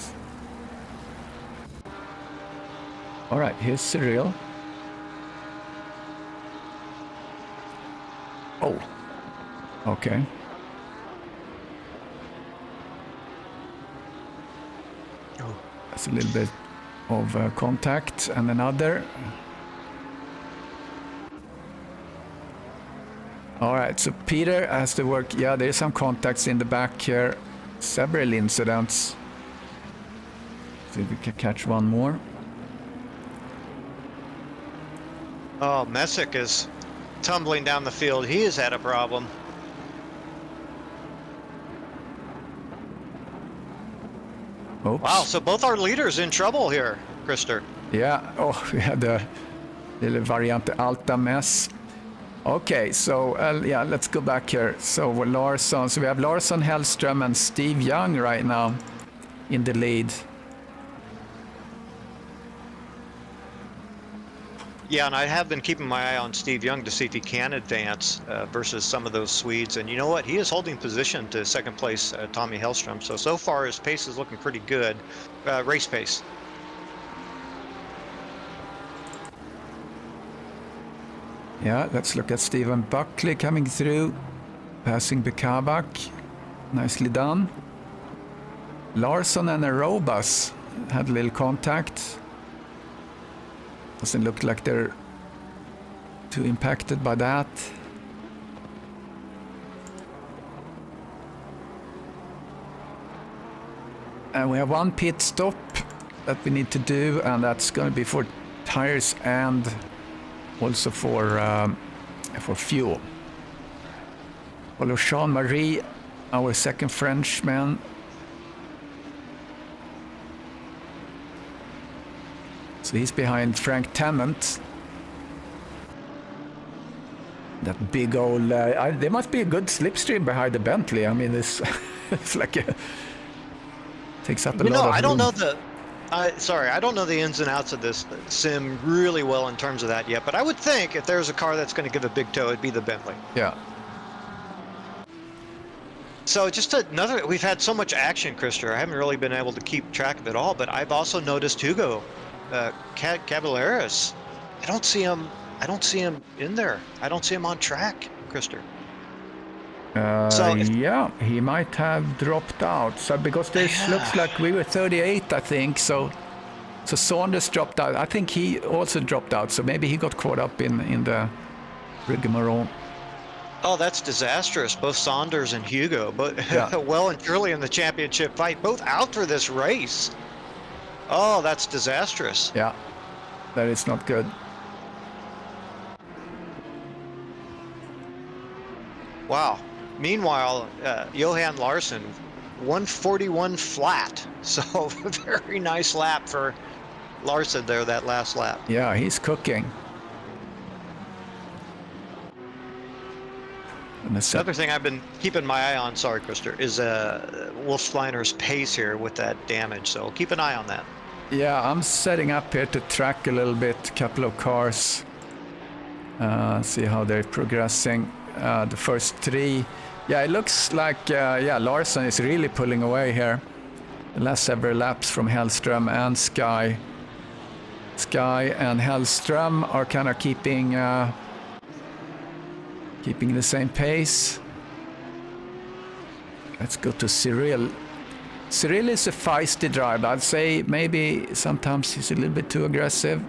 All right, here's Cyril. Oh, okay. That's a little bit of contact and another. All right, so Peter has to work. Yeah, there's some contacts in the back here. Several incidents. See if we can catch one more. Oh, Messick is tumbling down the field. He has had a problem. Oops. Wow, so both our leaders in trouble here, Krister. Yeah, oh, we had the little Variante Alta mess. Okay, so yeah, let's go back here. So Larsson, so we have Larsson, Hellström, and Steve Young right now in the lead. Yeah, and I have been keeping my eye on Steve Young to see if he can advance versus some of those Swedes. And you know what? He is holding position to second place, Tommy Hellström. So far his pace is looking pretty good, race pace. Yeah, let's look at Stephen Buckley coming through, passing Bekabak. Nicely done. Larsson and Arobas had a little contact. Doesn't look like they're too impacted by that. And we have one pit stop that we need to do, and that's going to be for tires and also for fuel. Follow Jean-Marie, our second Frenchman. So he's behind Frank Tennant. That big old... there must be a good slipstream behind the Bentley. I mean, it's like a... Takes up a lot of I don't room. know the... I don't know the ins and outs of this sim really well in terms of that yet, but I would think if there's a car that's going to give a big tow, it'd be the Bentley. Yeah. So just another, we've had so much action, Krister. I haven't really been able to keep track of it all, but I've also noticed Hugo Caballeros. I don't see him in there. I don't see him on track, Krister. Yeah, he might have dropped out. So because this looks like we were 38, I think. So Saunders dropped out. I think he also dropped out. So maybe he got caught up in the rigmarole. Oh, that's disastrous. Both Saunders and Hugo, but well and truly in the championship fight, both out for this race. Oh, that's disastrous. Yeah, that is not good. Wow. Meanwhile, Johan Larsson, 141 flat. So very nice lap for Larsson there, that last lap. Yeah, he's cooking. Another thing I've been keeping my eye on, sorry, Krister, is Wolfsliner's pace here with that damage. So keep an eye on that. Yeah, I'm setting up here to track a little bit, a couple of cars. See how they're progressing. The first three. Yeah, it looks like Larsson is really pulling away here. The last several laps from Hellström and Sky. Sky and Hellström are kind of keeping the same pace. Let's go to Cyril. Cyril is a feisty driver. I'd say maybe sometimes he's a little bit too aggressive.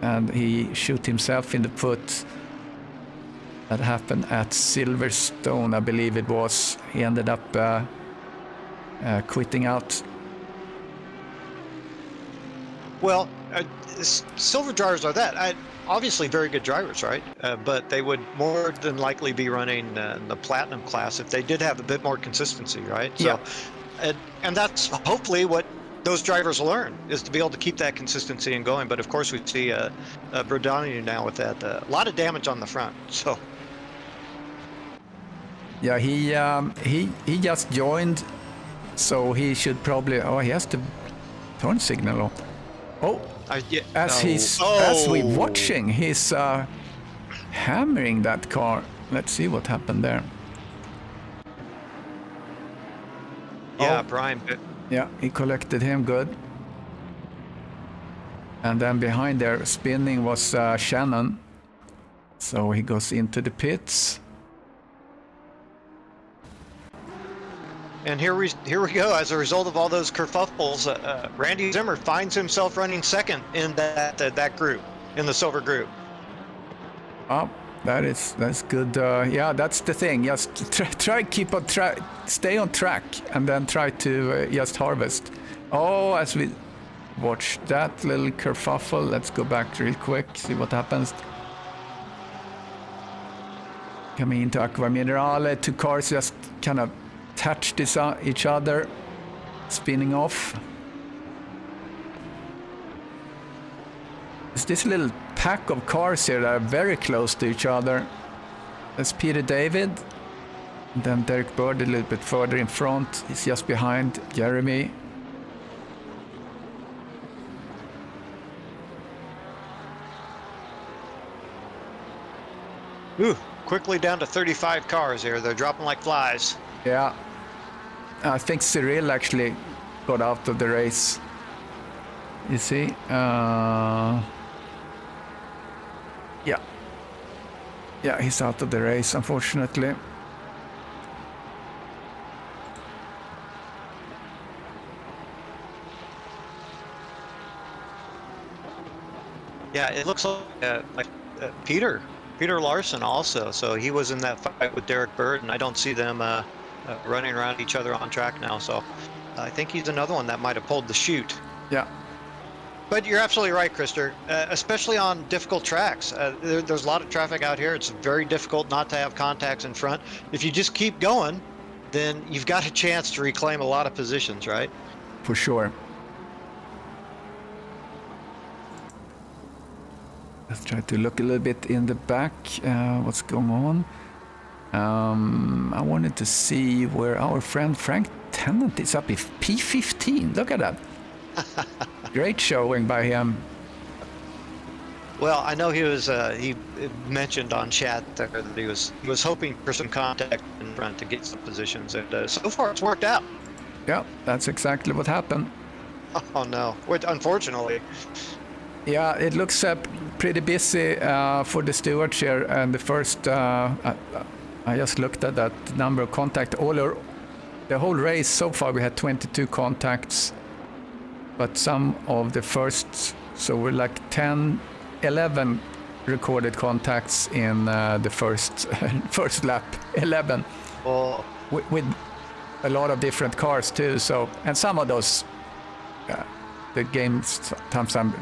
And he shot himself in the foot. That happened at Silverstone, I believe it was. He ended up quitting out. Well, silver drivers are that. Obviously very good drivers, right? But they would more than likely be running the platinum class if they did have a bit more consistency, right? So, and that's hopefully what those drivers learn, is to be able to keep that consistency and going. But of course, we see Brodani now with that a lot of damage on the front. So. Yeah, he just joined, so he should probably. Oh, he has to turn signal on. Oh, as we're watching, he's hammering that car. Let's see what happened there. Yeah, Brian. Yeah, he collected him good. And then behind there, spinning was Shannon. So he goes into the pits. And here we go. As a result of all those kerfuffles, Randy Zimmer finds himself running second in that group, in the silver group. Oh, that's good. Yeah, that's the thing. Just try keep on track, stay on track, and then try to just harvest. Oh, as we watch that little kerfuffle, let's go back real quick, see what happens. Coming into Aqua Minerale, two cars just kind of touched each other, spinning off. It's this little pack of cars here that are very close to each other. That's Peter David, and then Derek Bird a little bit further in front. He's just behind Jeremy. Ooh, quickly down to 35 cars here. They're dropping like flies. Yeah, I think Cyril actually got out of the race. You see? Yeah, he's out of the race, unfortunately. Yeah, it looks like Peter Larsson also. So he was in that fight with Derek Bird, and I don't see them running around each other on track now. So I think he's another one that might have pulled the chute. Yeah. But you're absolutely right, Krister, especially on difficult tracks. There's a lot of traffic out here. It's very difficult not to have contacts in front. If you just keep going, then you've got a chance to reclaim a lot of positions, right? For sure. Let's try to look a little bit in the back. What's going on? I wanted to see where our friend Frank Tennant is up in P15. Look at that. Great showing by him. Well, I know he mentioned on chat there that he was hoping for some contact in front to get some positions, and so far it's worked out. Yeah, that's exactly what happened. Oh no, unfortunately. Yeah, it looks pretty busy for the stewards here, and the first, I just looked at that number of contacts. The whole race so far we had 22 contacts, but some of the first, so we're like 11 recorded contacts in the first lap, 11. Oh. With a lot of different cars too, so, and some of those, the games sometimes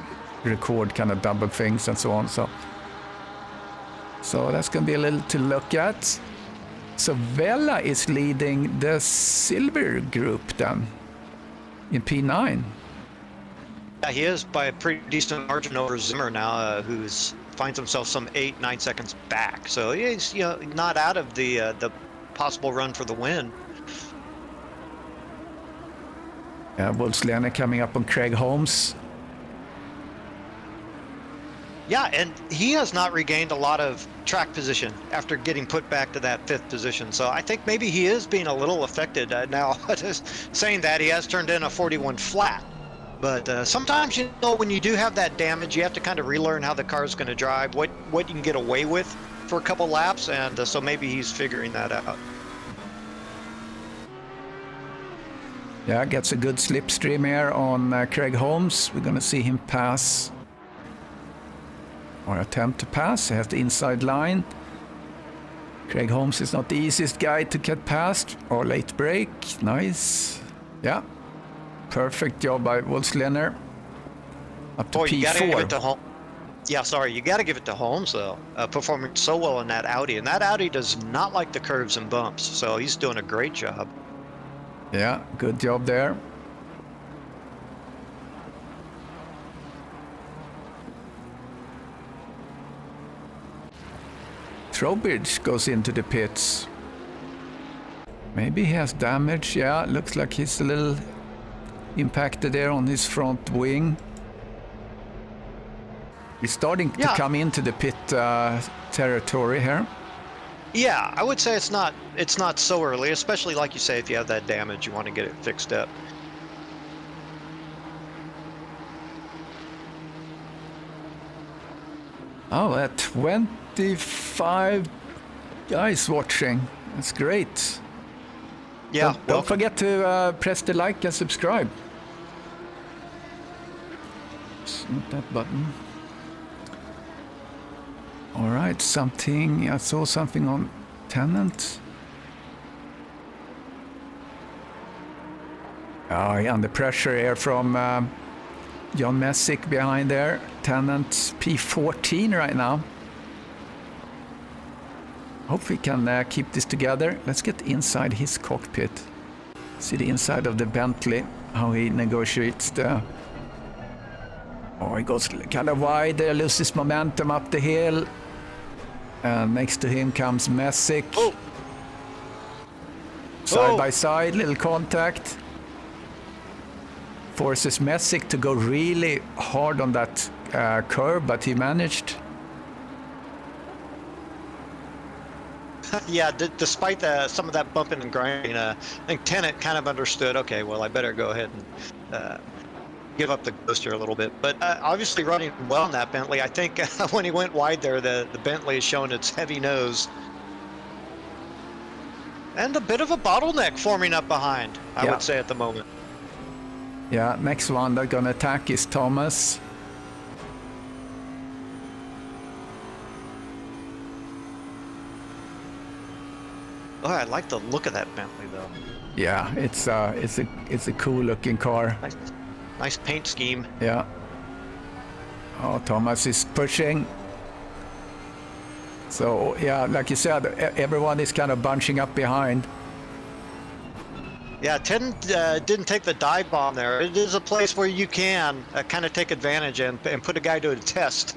record kind of double things and so on, so that's going to be a little to look at. So Vela is leading the silver group then in P9. Yeah, he is by a pretty decent margin over Zimmer now, who's finds himself some 8-9 seconds back, so he's not out of the possible run for the win. Wolfslener coming up on Craig Holmes. Yeah, and he has not regained a lot of track position after getting put back to that 5th position. So I think maybe he is being a little affected now. Just saying that, he has turned in a 41 flat. But sometimes, when you do have that damage, you have to kind of relearn how the car is going to drive, what you can get away with for a couple laps, and so maybe he's figuring that out. Yeah, gets a good slipstream here on Craig Holmes. We're going to see him pass, or attempt to pass. He has the inside line. Craig Holmes is not the easiest guy to get past. Or late break. Nice. Yeah. Perfect job by Wolfslener. Up to P4. You gotta give it to Holmes. Yeah, sorry, you got to give it to Holmes, though. Performing so well in that Audi. And that Audi does not like the curves and bumps, so he's doing a great job. Yeah, good job there. Trowbridge goes into the pits. Maybe he has damage. Yeah, looks like he's a little impacted there on his front wing. He's starting to come into the pit territory here. Yeah, I would say it's not so early, especially like you say, if you have that damage, you want to get it fixed up. Oh, at 25 guys watching. That's great. Yeah. Don't forget to press the like and subscribe. It's not that button. All right, I saw something on Tennant. Under pressure here from John Messick behind there. Tennant P14 right now. Hope we can keep this together. Let's get inside his cockpit. See the inside of the Bentley, how he negotiates the... Oh, he goes kind of wide there, loses momentum up the hill. And next to him comes Messick. Oh. Side by side, little contact. Forces Messick to go really hard on that curve, but he managed. Yeah, despite some of that bumping and grinding, I think Tennant kind of understood, okay, well, I better go ahead and give up the ghost here a little bit. But obviously running well in that Bentley. I think when he went wide there, the Bentley is showing its heavy nose. And a bit of a bottleneck forming up behind, I would say at the moment. Yeah, next one that's going to attack is Thomas. Oh, I like the look of that Bentley, though. Yeah, it's a cool looking car. Nice paint scheme. Yeah. Oh, Thomas is pushing. So yeah, like you said, everyone is kind of bunching up behind. Yeah, Tennant didn't take the dive bomb there. It is a place where you can kind of take advantage and put a guy to a test.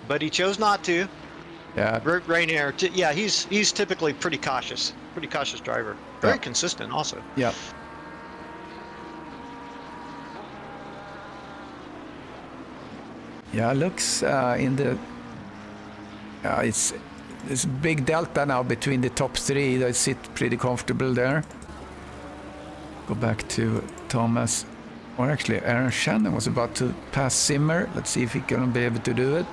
but he chose not to. Yeah. Rainier, yeah, he's typically pretty cautious driver. Very consistent, also. Yeah. Yeah, looks in the it's a big delta now between the top three. They sit pretty comfortable there. Go back to Thomas, or actually Aaron Shannon was about to pass Zimmer. Let's see if he can be able to do it.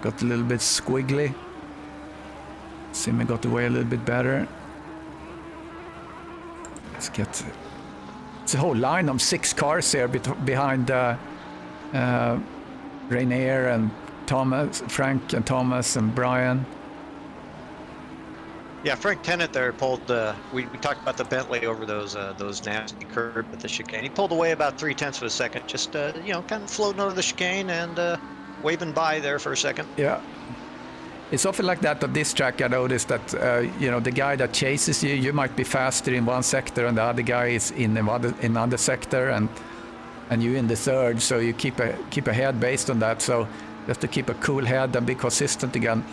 Got a little bit squiggly. Zimmer got away a little bit better. Let's get it's a whole line of 6 cars here behind Rainier and Thomas, Frank and Thomas and Brian. Yeah, Frank Tennant there pulled. We talked about the Bentley over those nasty curb at the chicane. He pulled away about 0.3 of a second, just you know, kind of floating over the chicane and waving by there for a second. Yeah. It's often like that on this track. I noticed that you know, the guy that chases you, you might be faster in one sector and the other guy is in another sector, and you in the third, so you keep ahead based on that. So you have to keep a cool head and be consistent again.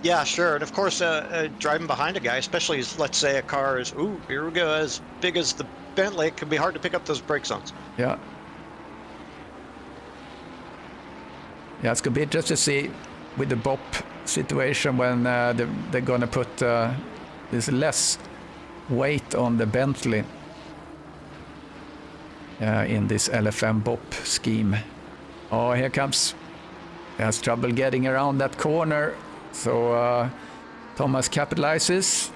Yeah, sure. And of course, driving behind a guy, especially as, let's say, a car is, ooh, here we go, as big as the Bentley, it can be hard to pick up those brake zones. Yeah. Yeah, it's going to be interesting to see with the BOP situation when they're going to put there's less weight on the Bentley in this LFM BOP scheme. Oh, here comes. He has trouble getting around that corner. So Thomas capitalizes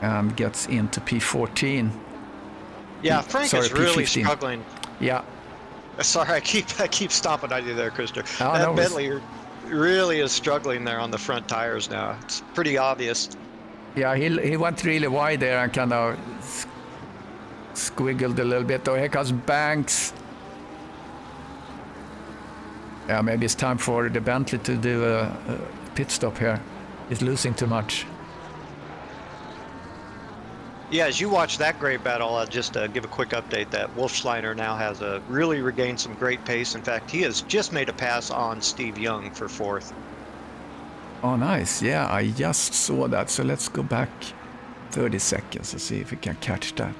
and gets into P14. Yeah, Frank is really P15. struggling. Yeah. Sorry, I keep stomping on you there, Krister. Oh, that no, Bentley really is struggling there on the front tires now. It's pretty obvious. Yeah, he went really wide there and kind of squiggled a little bit. Oh, here comes Banks. Yeah, maybe it's time for the Bentley to do a pit stop here. He's losing too much. Yeah, as you watch that great battle, I'll just give a quick update that Wolfschleiner now has really regained some great pace. In fact, he has just made a pass on Steve Young for 4th. Oh, nice. Yeah, I just saw that. So let's go back 30 seconds and see if we can catch that.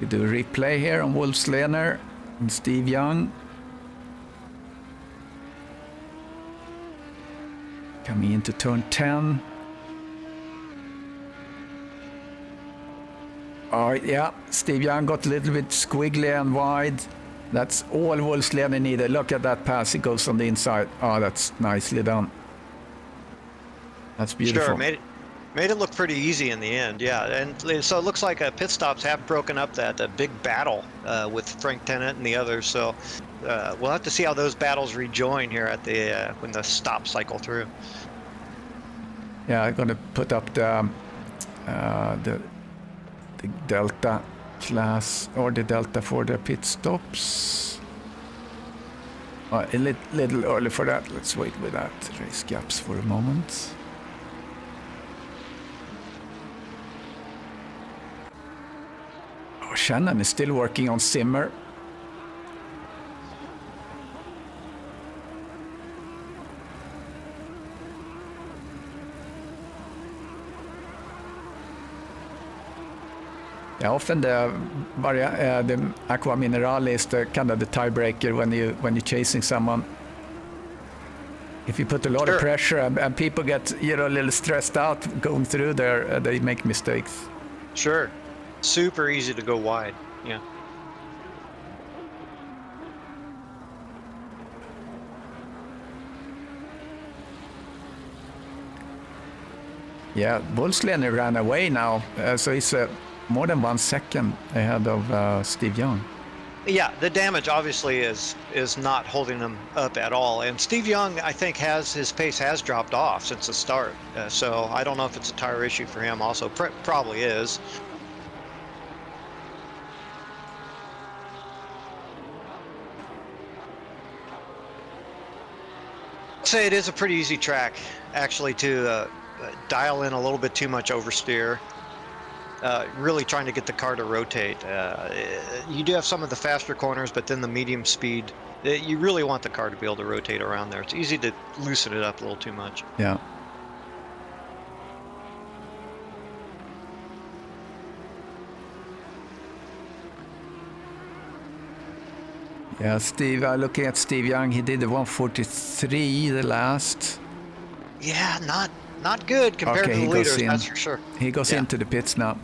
We do a replay here on Wolfschleiner and Steve Young. Coming into turn 10. Oh, yeah, Steve Young got a little bit squiggly and wide. That's all Wolfschleiner needed. Look at that pass. It goes on the inside. Oh, that's nicely done. That's beautiful. Sure, made it look pretty easy in the end, yeah. And so it looks like pit stops have broken up that big battle with Frank Tennant and the others. So we'll have to see how those battles rejoin here at the when the stops cycle through. Yeah, I'm gonna put up the Delta class or the Delta for the pit stops. A little early for that. Let's wait with that. Race gaps for a moment. Oh, Shannon is still working on Zimmer. Yeah, often the Aqua Mineral is the kind of the tiebreaker when you're chasing someone. If you put a lot of pressure and people get a little stressed out going through there, they make mistakes. Sure, super easy to go wide. Yeah. Yeah, Wolfschleiner ran away now, so he's more than 1 second ahead of Steve Young. Yeah, the damage obviously is not holding him up at all. And Steve Young, I think, his pace has dropped off since the start. So I don't know if it's a tire issue for him. Also, probably is. I'd say it is a pretty easy track, actually, to dial in a little bit too much oversteer. really trying to get the car to rotate. You do have some of the faster corners, but then the medium speed, you really want the car to be able to rotate around there. It's easy to loosen it up a little too much. Yeah. Yeah, Steve, looking at Steve Young, he did the 143 the last. Yeah, not good compared to the leaders, that's for sure. He goes into the pits now.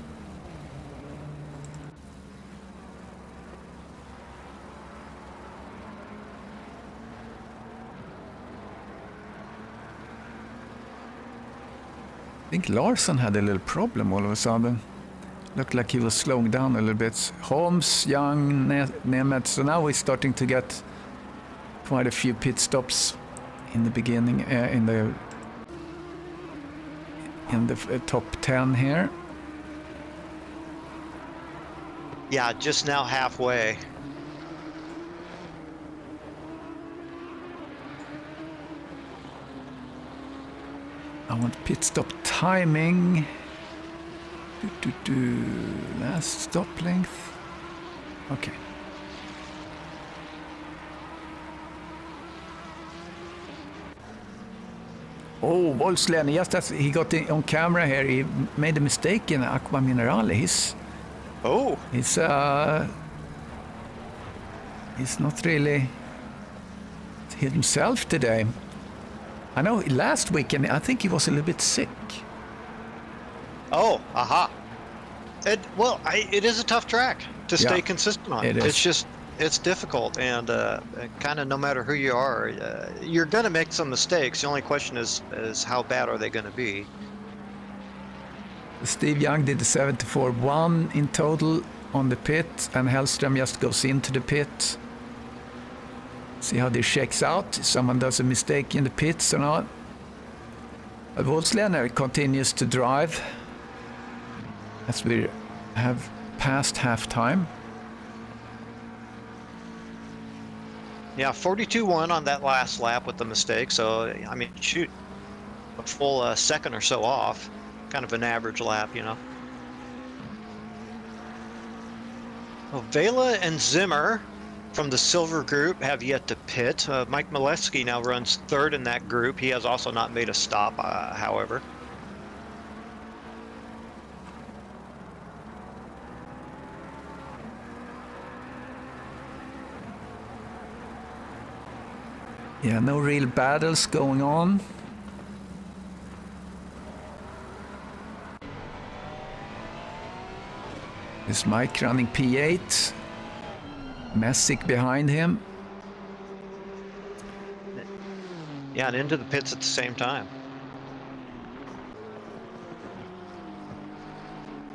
I think Larson had a little problem all of a sudden. Looked like he was slowing down a little bit. Holmes, Young, Nemeth. So now we're starting to get quite a few pit stops in the beginning, in the top 10 here. Yeah, just now halfway. I want pit stop timing. Last stop length. Okay. Oh, Wolfslen, just as he got on camera here, he made a mistake in Aqua Minerale. He's not really himself today. I know last weekend, I think he was a little bit sick. Oh, aha. It is a tough track to stay consistent on. It's difficult, and kind of no matter who you are, you're going to make some mistakes. The only question is how bad are they going to be? Steve Young did the 74.1 in total on the pit, and Hellström just goes into the pit. See how this shakes out, if someone does a mistake in the pits or not. But Wolfslener continues to drive as we have passed half-time. Yeah, 42.1 on that last lap with the mistake. So, I mean, shoot, a full second or so off. Kind of an average lap, you know. Well, Vela and Zimmer from the Silver Group have yet to pit. Mike Molesky now runs third in that group. He has also not made a stop, however. Yeah, no real battles going on. Is Mike running P8? Messick behind him. Yeah, and into the pits at the same time.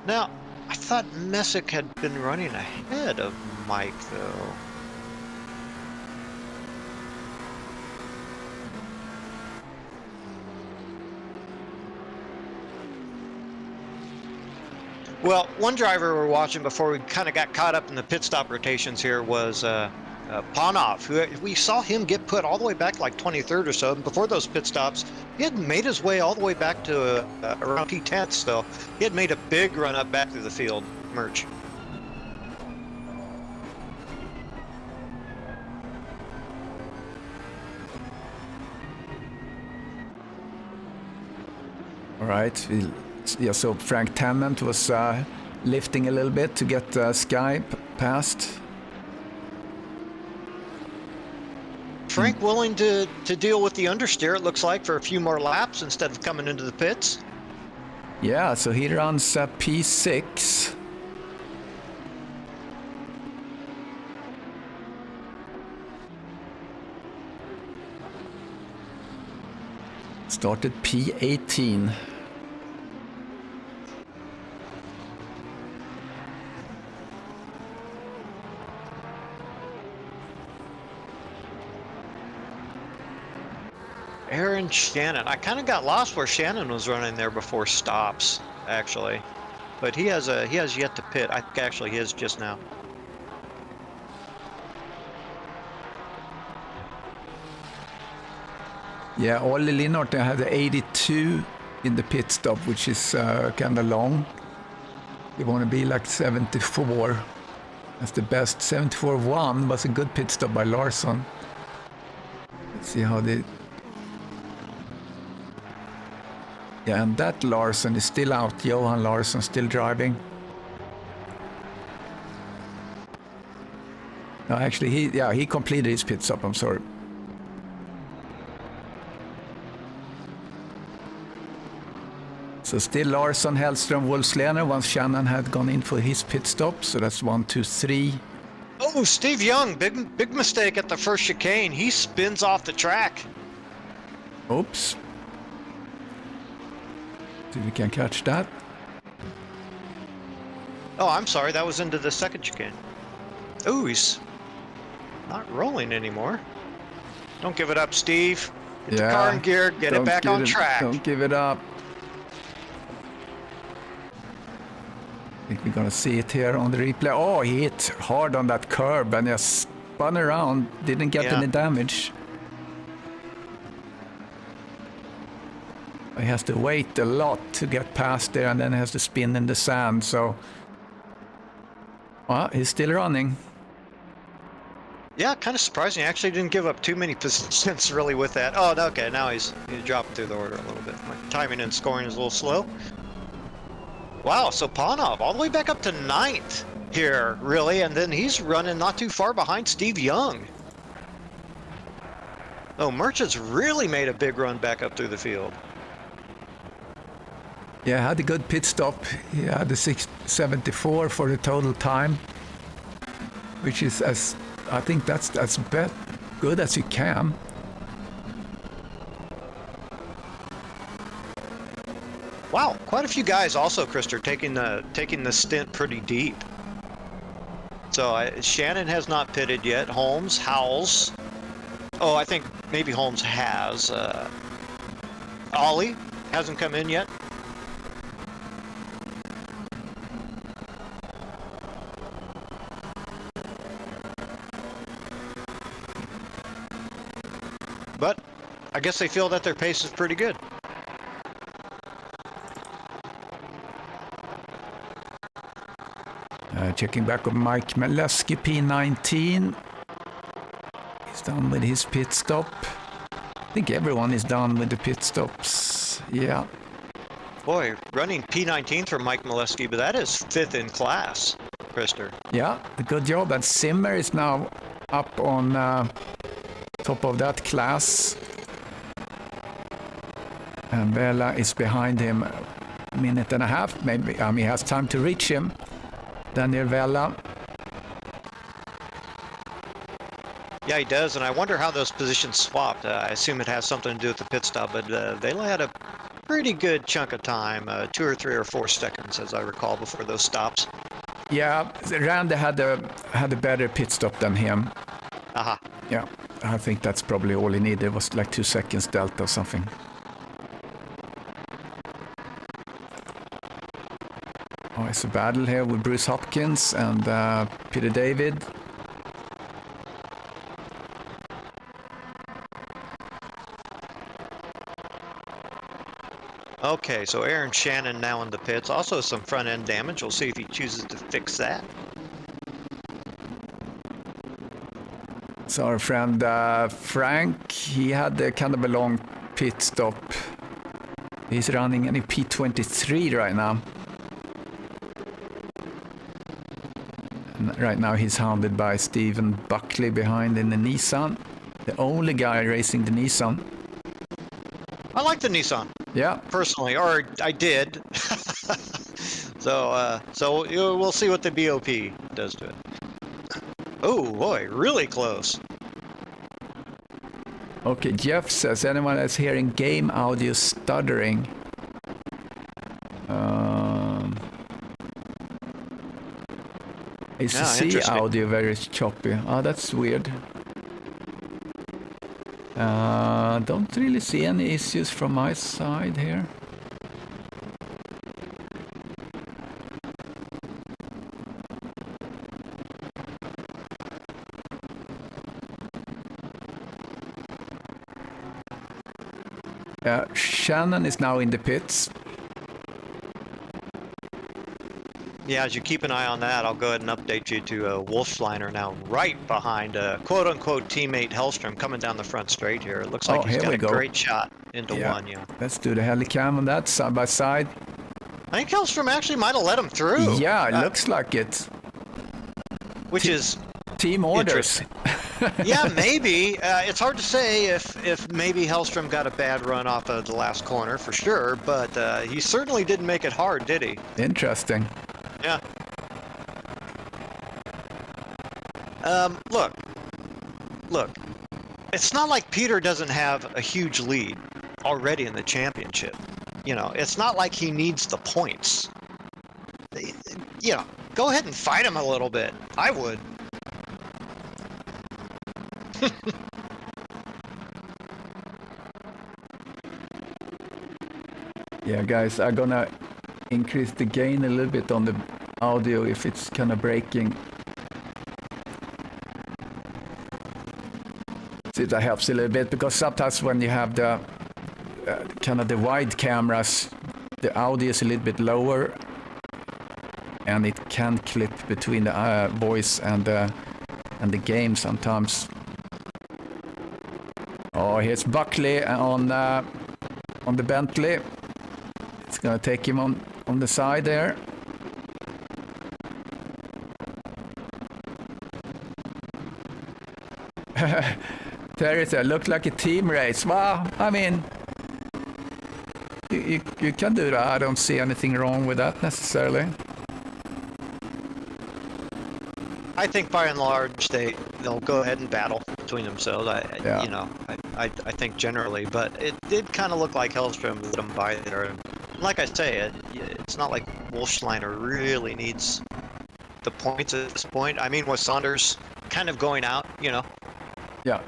Now, I thought Messick had been running ahead of Mike, though. Well, one driver we're watching before we kind of got caught up in the pit stop rotations here was Panov, who we saw him get put all the way back like 23rd or so. And before those pit stops, he had made his way all the way back to around P10th, so he had made a big run up back through the field, Merch. All right. Yeah, so Frank Tennant was lifting a little bit to get Sky past. Frank willing to deal with the understeer, it looks like, for a few more laps instead of coming into the pits. Yeah, so he runs P6. Started P18. Aaron Shannon. I kind of got lost where Shannon was running there before stops, actually, but he has yet to pit. I think actually he is just now. Yeah, Olli Linnart had 82 in the pit stop, which is kind of long. You want to be like 74. That's the best. 74.1 was a good pit stop by Larsson. Let's see how they... Yeah, and that Larsson is still out. Johan Larsson still driving. No, actually, he completed his pit stop. I'm sorry. So still Larsson, Hellström, Wolfslener once Shannon had gone in for his pit stop. So that's 1, 2, 3. Oh, Steve Young, big mistake at the first chicane. He spins off the track. Oops. See if we can catch that. Oh, I'm sorry, that was into the second chicane. Oh, he's not rolling anymore. Don't give it up, Steve. Get the car in gear, get it back on track. Don't give it up. I think we're gonna see it here on the replay. Oh, he hit hard on that curb and just spun around, didn't get any damage. He has to wait a lot to get past there, and then has to spin in the sand. So, well, he's still running. Yeah, kind of surprising. He actually didn't give up too many positions really with that. Oh, okay, now he's dropping through the order a little bit. My timing and scoring is a little slow. Wow, so Panov all the way back up to 9th here, really, and then he's running not too far behind Steve Young. Oh, Merchant's really made a big run back up through the field. Yeah, had a good pit stop. He had a 674 for the total time, which is I think that's good as you can. Wow, quite a few guys also, Krister, taking the stint pretty deep. So Shannon has not pitted yet. Holmes, Howells. Oh, I think maybe Holmes has. Ollie hasn't come in yet. But I guess they feel that their pace is pretty good. Checking back on Mike Maleski, P19. He's done with his pit stop. I think everyone is done with the pit stops. Yeah. Boy, running P19 for Mike Maleski, but that is 5th in class, Krister. Yeah, good job. And Zimmer is now up on top of that class. And Vela is behind him a minute and a half. Maybe he has time to reach him. Daniel Vela. Yeah, he does, and I wonder how those positions swapped. I assume it has something to do with the pit stop, but Vela had a pretty good chunk of time, 2 or 3 or 4 seconds, as I recall, before those stops. Yeah, Randy had a better pit stop than him. Aha. Yeah, I think that's probably all he needed. It was like 2 seconds delta or something. Oh, it's a battle here with Bruce Hopkins and Peter David. Okay, so Aaron Shannon now in the pits. Also some front-end damage. We'll see if he chooses to fix that. So our friend Frank, he had a kind of a long pit stop. He's running any P23 right now. And right now he's hounded by Stephen Buckley behind in the Nissan. The only guy racing the Nissan. I like the Nissan. Yeah. Personally, or I did. So we'll see what the BOP does to it. Oh boy, really close. Okay, Jeff says, anyone that's hearing game audio stuttering? Is the C audio very choppy? Oh, that's weird. Don't really see any issues from my side here. Shannon is now in the pits. Yeah, as you keep an eye on that, I'll go ahead and update you to Wolfschleiner now right behind quote-unquote teammate Hellstrom coming down the front straight here. It looks like he's got a great shot into one, yeah. Let's do the helicam on that, side by side. I think Hellstrom actually might have let him through. Yeah, it looks like it. Which is team orders. Yeah, maybe. It's hard to say if maybe Hellstrom got a bad run off of the last corner, for sure, but he certainly didn't make it hard, did he? Interesting. Yeah. Look. It's not like Peter doesn't have a huge lead already in the championship. You know, it's not like he needs the points. You know, go ahead and fight him a little bit. I would. Yeah, guys, I'm gonna increase the gain a little bit on the audio if it's kind of breaking. See if that helps a little bit, because sometimes when you have the kind of the wide cameras, the audio is a little bit lower and it can clip between the voice and the game sometimes. Oh, here's Buckley on the Bentley. It's gonna take him on the side there. Terry said, looked like a team race. Well, I mean, you can do that. I don't see anything wrong with that necessarily. I think by and large they'll go ahead and battle between themselves. I think generally, but it did kind of look like Hellstrom let him by there. And like I say, it's not like Wolfschleiner really needs the points at this point. I mean, with Saunders kind of going out, you know. Yeah.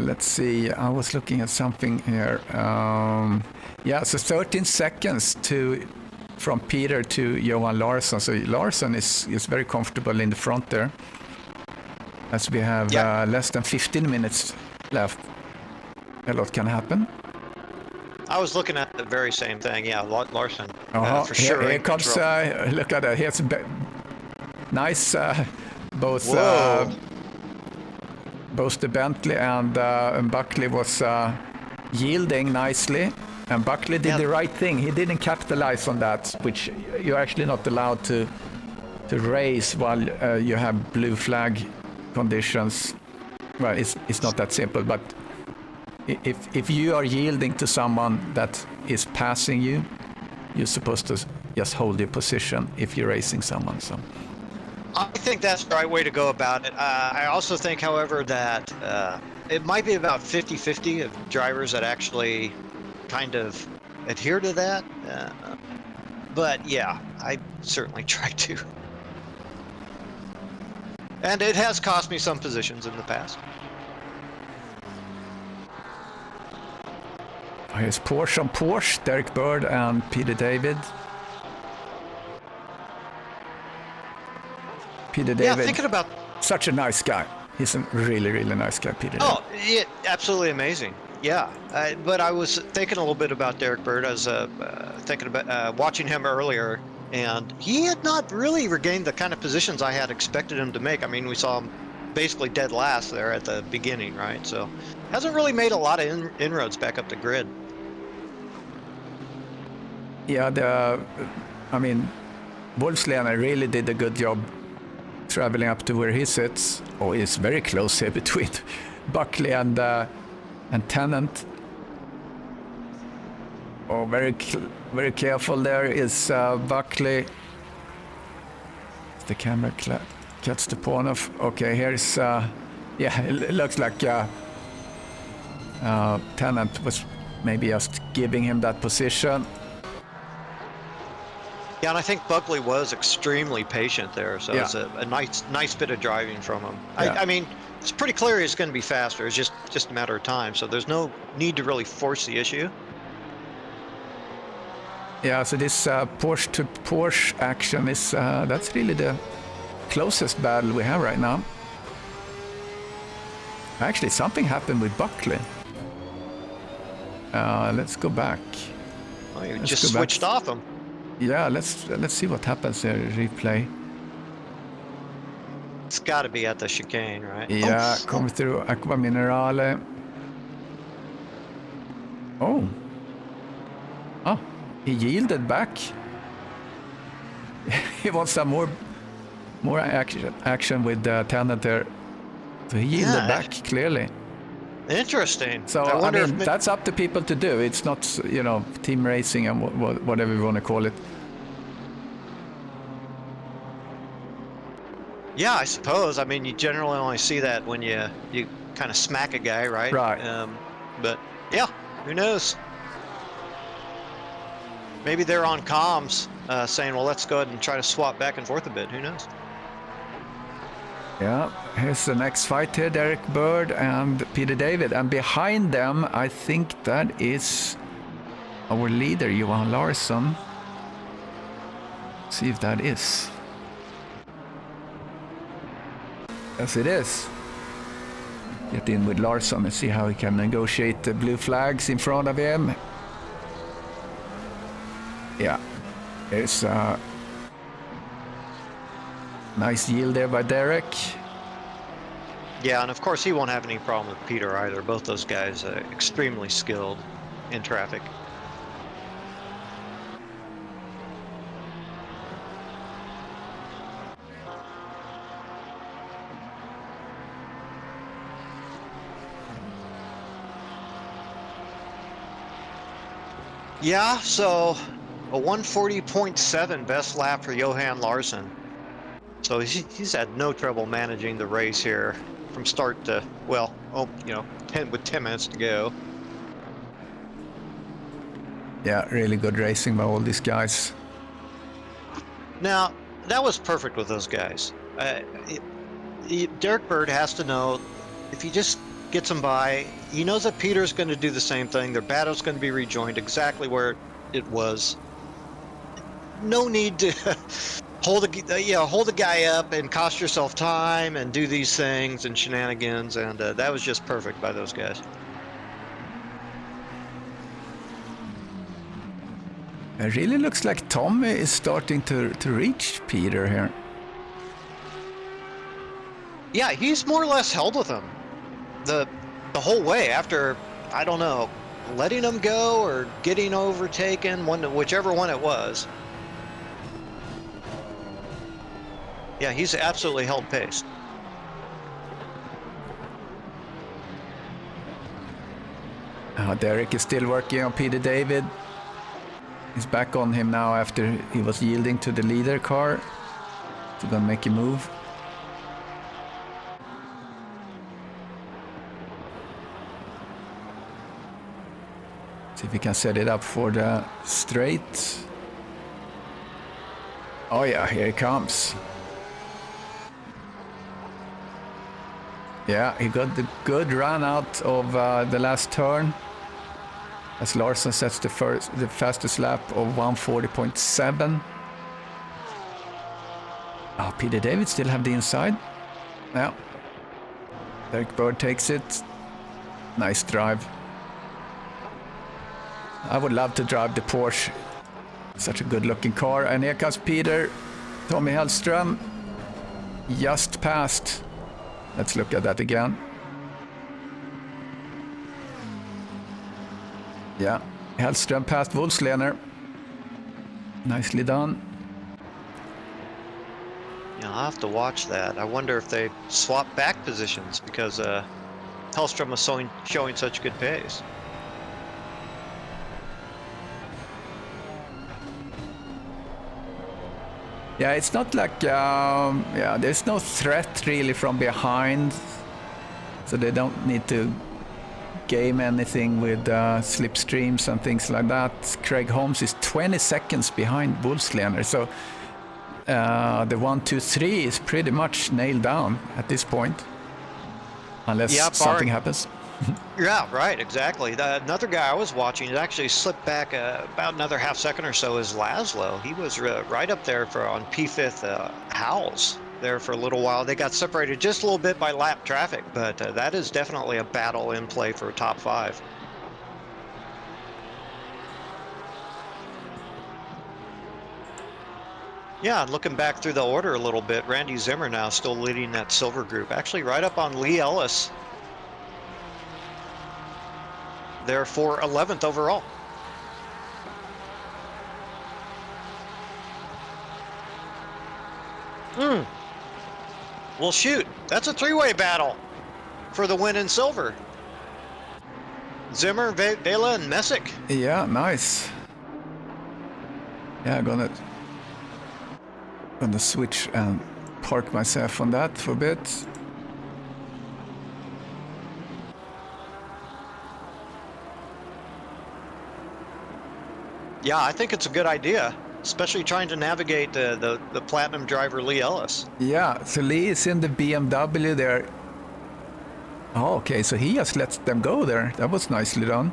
Let's see. I was looking at something here. Yeah, so 13 seconds from Peter to Johan Larsson. So Larsson is very comfortable in the front there. As we have less than 15 minutes left. A lot can happen. I was looking at the very same thing. Yeah, Larsson for here, sure. Here comes, look at that. Here's nice, both the Bentley and Buckley was yielding nicely. And Buckley did the right thing. He didn't capitalize on that, which you're actually not allowed to race while you have blue flag conditions. Well, it's not that simple, but if you are yielding to someone that is passing you, you're supposed to just hold your position if you're racing someone. So I think that's the right way to go about it. I also think, however, that it might be about 50-50 of drivers that actually kind of adhere to that. But yeah, I certainly try to. And it has cost me some positions in the past. Here's Porsche on Porsche, Derek Bird and Peter David. Peter David, yeah, thinking about such a nice guy. He's a really, really nice guy, Peter. Oh, yeah, absolutely amazing. Yeah, but I was thinking a little bit about Derek Bird. I was thinking about watching him earlier, and he had not really regained the kind of positions I had expected him to make. I mean, we saw him basically dead last there at the beginning, right? So hasn't really made a lot of inroads back up the grid. Yeah, I mean, Wolfschleiner really did a good job traveling up to where he sits. Oh, he's very close here between Buckley and Tennant. Oh, very careful there is Buckley. The camera cuts the pawn off. Okay, here's yeah, it looks like Tennant was maybe just giving him that position. Yeah, and I think Buckley was extremely patient there, so it's a nice bit of driving from him. I mean, it's pretty clear he's going to be faster. It's just a matter of time, so there's no need to really force the issue. Yeah, so this Porsche to Porsche action is that's really the closest battle we have right now. Actually, something happened with Buckley. Let's go back. Well, you just switched off him. Yeah, let's see what happens here. Replay. It's got to be at the chicane, right? Yeah, Oh, kommer through Aqua Minerale. Oh. Oh, he yielded back. He wants some more action with the Tennant there. So he yielded Yeah. back clearly. Interesting. So I wonder mean, that's up to people to do. It's not, you know, team racing and whatever you want to call it. Yeah, I suppose. I mean, you generally only see that when you kind of smack a guy, right? Right. But yeah, who knows? Maybe they're on comms saying, well, let's go ahead and try to swap back and forth a bit. Who knows? Yeah, here's the next fight here, Derek Bird and Peter David. And behind them, I think that is our leader, Johan Larsson. See if that is. Yes, it is. Get in with Larsson and see how he can negotiate the blue flags in front of him. Yeah, there's a nice yield there by Derek. Yeah, and of course he won't have any problem with Peter either. Both those guys are extremely skilled in traffic. Yeah, so a 140.7 best lap for Johan Larsson. So he's had no trouble managing the race here from start to, well, with 10 minutes to go. Yeah, really good racing by all these guys. Now, that was perfect with those guys. Derek Bird has to know if he just gets them by, he knows that Peter's going to do the same thing. Their battle's going to be rejoined exactly where it was. No need to hold a guy up and cost yourself time and do these things and shenanigans, and that was just perfect by those guys. It really looks like Tommy is starting to reach Peter here. Yeah, he's more or less held with him the whole way after, I don't know, letting him go or getting overtaken, whichever one it was. Yeah, he's absolutely held pace. Derek is still working on Peter David. He's back on him now after he was yielding to the leader car. He's gonna make a move. See if we can set it up for the straight. Oh yeah, here he comes. Yeah, he got the good run out of the last turn. As Larsson sets the fastest lap of 140.7. Oh, Peter David still have the inside. Yeah. Derek Bird takes it. Nice drive. I would love to drive the Porsche. Such a good looking car. And here comes Peter. Tommy Hellström just passed. Let's look at that again. Yeah, Hellström passed Wolfslener. Nicely done. Yeah, I'll have to watch that. I wonder if they swap back positions because Hellström was showing such good pace. Yeah, it's not like, there's no threat really from behind. So they don't need to game anything with slipstreams and things like that. Craig Holmes is 20 seconds behind Wolfslener. So the 1, 2, 3 is pretty much nailed down at this point. Unless something happens. Yeah, right, exactly. Another guy I was watching had actually slipped back about another half second or so is Laszlo. He was right up there on P5 Howells there for a little while. They got separated just a little bit by lap traffic, but that is definitely a battle in play for top 5. Yeah, looking back through the order a little bit, Randy Zimmer now still leading that silver group. Actually, right up on Lee Ellis. They're for 11th overall. Well, shoot, that's a three-way battle for the win in silver. Zimmer, Vela, and Messick. Yeah, nice. Yeah, gonna switch and park myself on that for a bit. Yeah, I think it's a good idea, especially trying to navigate the platinum driver Lee Ellis. Yeah, so Lee is in the BMW there. Oh, okay, so he just lets them go there. That was nicely done.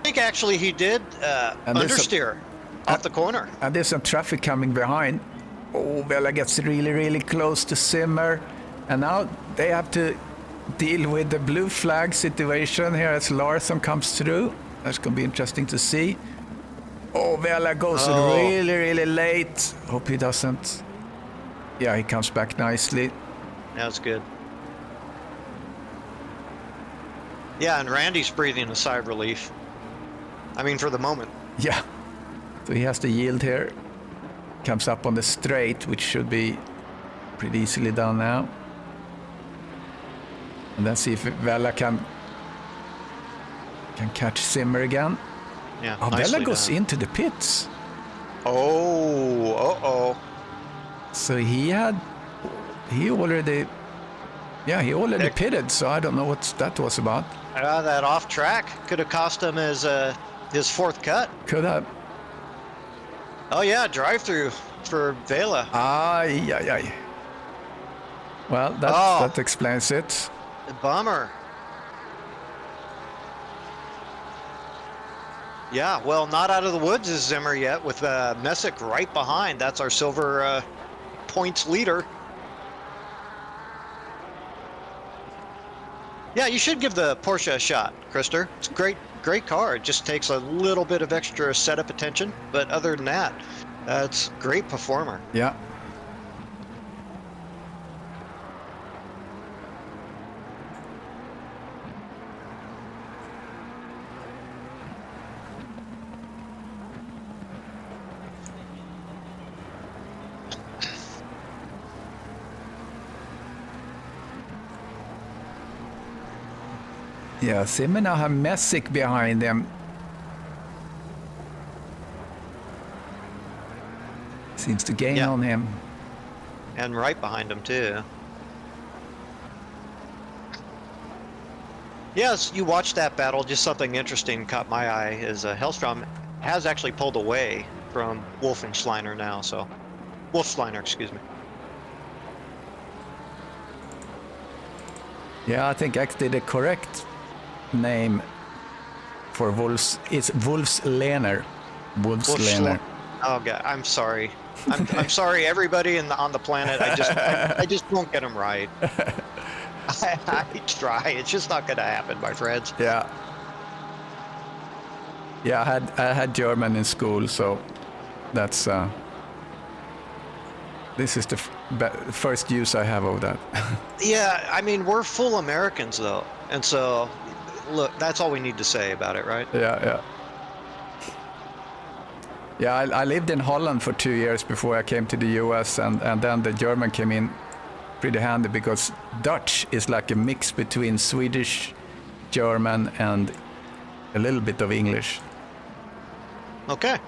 I think actually he did understeer off the corner. And there's some traffic coming behind. Oh, Vela gets really, really close to Zimmer. And now they have to deal with the blue flag situation here as Larsson comes through. That's going to be interesting to see. Oh, Vela goes really, really late. Hope he doesn't. Yeah, he comes back nicely. That's good. Yeah, and Randy's breathing a sigh of relief. I mean, for the moment. Yeah. So he has to yield here. Comes up on the straight, which should be pretty easily done now. And then see if Vela can catch Zimmer again. Yeah, Oh, Vela goes into the pits. Oh, uh-oh. So he already pitted, so I don't know what that was about. That off track could have cost him his fourth cut. Could have. Oh yeah, drive through for Vela. Ay. Well, that explains it. Bummer. Yeah, well, not out of the woods is Zimmer yet, with Messick right behind. That's our silver points leader. Yeah, you should give the Porsche a shot, Krister. It's a great car. It just takes a little bit of extra setup attention, but other than that, it's a great performer. Yeah. Yeah, Zimmer now have Messick behind them. Seems to gain on him. And right behind him, too. Yes, you watched that battle. Just something interesting caught my eye is Hellstrom has actually pulled away from Wolfenschleiner now, so... Wolfschleiner, excuse me. Yeah, I think X did a correct name for Wolfs. It's Wolfslehner. Wolfslehner. Oh God, I'm sorry. I'm sorry, everybody on the planet. I just won't get them right. I try. It's just not going to happen, my friends. Yeah. Yeah, I had German in school, so that's this is the first use I have of that. Yeah, I mean, we're full Americans though, and so look, that's all we need to say about it, right? Yeah. Yeah, I lived in Holland for 2 years before I came to the US, and then the German came in pretty handy because Dutch is like a mix between Swedish, German, and a little bit of English. Okay.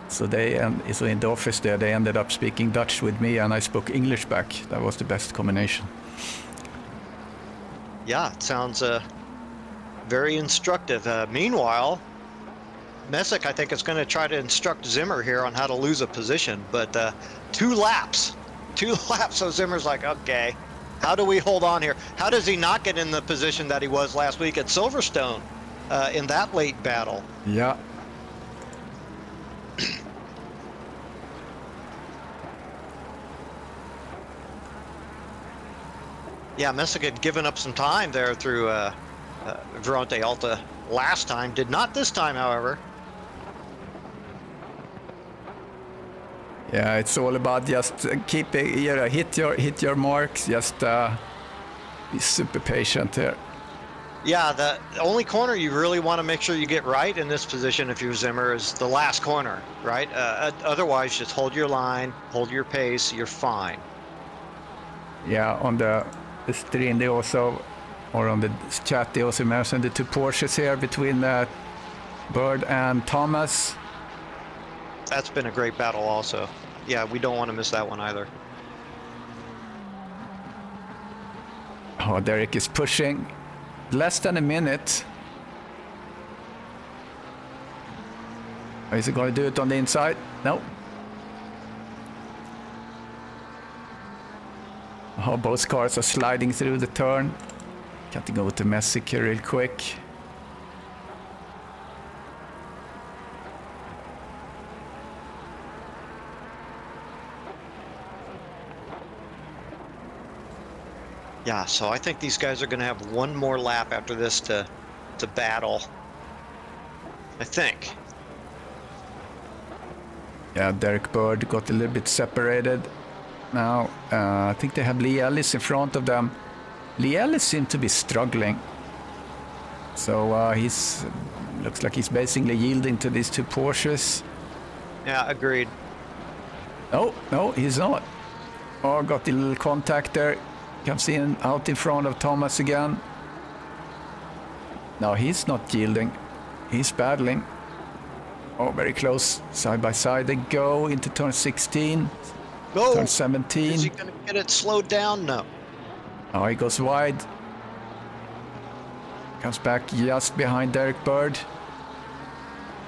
So so in the office there, they ended up speaking Dutch with me, and I spoke English back. That was the best combination. Yeah, it sounds very instructive. Meanwhile, Messick, I think, is going to try to instruct Zimmer here on how to lose a position, but 2 laps. 2 laps, so Zimmer's like, okay, how do we hold on here? How does he not get in the position that he was last week at Silverstone in that late battle? Yeah. Yeah, Messick had given up some time there through Virante Alta last time. Did not this time, however. Yeah, it's all about just keep hit your marks. Just be super patient here. Yeah, the only corner you really want to make sure you get right in this position if you're Zimmer is the last corner, right? Otherwise, just hold your line, hold your pace, you're fine. Yeah, on the stream they also, or on the chat they also mentioned the two Porsches here between Bird and Thomas. That's been a great battle also. Yeah, we don't want to miss that one either. Oh, Derek is pushing. Less than a minute. Is he going to do it on the inside? No. Oh, both cars are sliding through the turn. Got to go to Messick here real quick. Yeah, so I think these guys are going to have one more lap after this to battle. I think. Yeah, Derek Bird got a little bit separated. Now, I think they have Lee Ellis in front of them. Lee Ellis seems to be struggling. So he's looks like he's basically yielding to these two Porsches. Yeah, agreed. No, he's not. Oh, got a little contact there. Comes in out in front of Thomas again. No, he's not yielding. He's battling. Oh, very close. Side by side they go into turn 16. Go! Turn 17. Is he going to get it slowed down? No. Oh, he goes wide. Comes back just behind Derek Bird.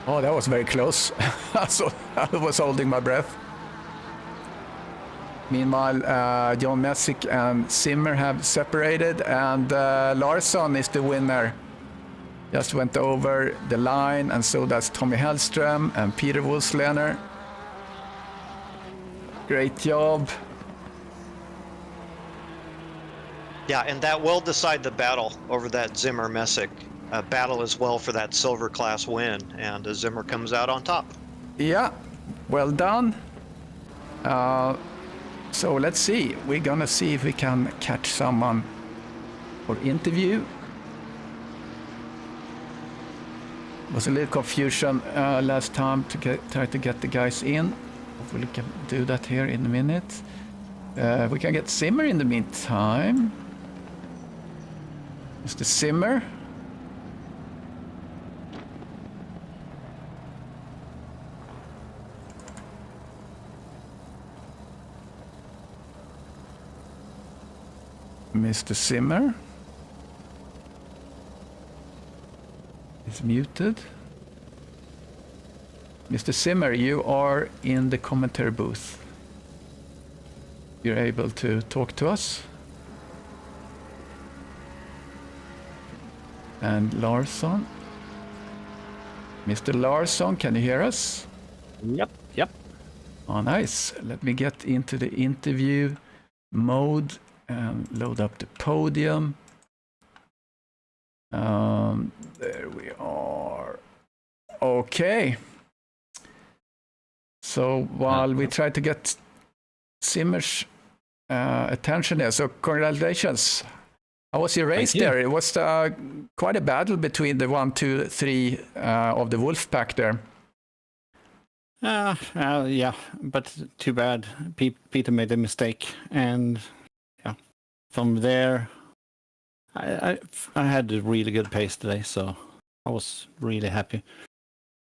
Oh, that was very close. So I was holding my breath. Meanwhile, John Messick and Zimmer have separated, and Larsson is the winner. Just went over the line, and so does Tommy Hellström and Peter Wolfslener. Great job. Yeah, and that will decide the battle over that Zimmer-Messick battle as well for that silver class win, and Zimmer comes out on top. Yeah, well done. So let's see. We're gonna see if we can catch someone for interview. Was a little confusion last time to try to get the guys in. Hopefully we can do that here in a minute. We can get Zimmer in the meantime. Mr. Zimmer. Mr. Zimmer is muted. Mr. Zimmer, you are in the commentary booth. You're able to talk to us. And Larsson. Mr. Larsson, can you hear us? Yep. Oh, nice. Let me get into the interview mode and load up the podium. There we are. Okay. So while we try to get Zimmer's attention there, so congratulations. How was your race there? It was quite a battle between the 1, 2, 3 of the Wolf Pack there. Yeah, but too bad. Peter made a mistake, and yeah, from there, I had a really good pace today, so I was really happy.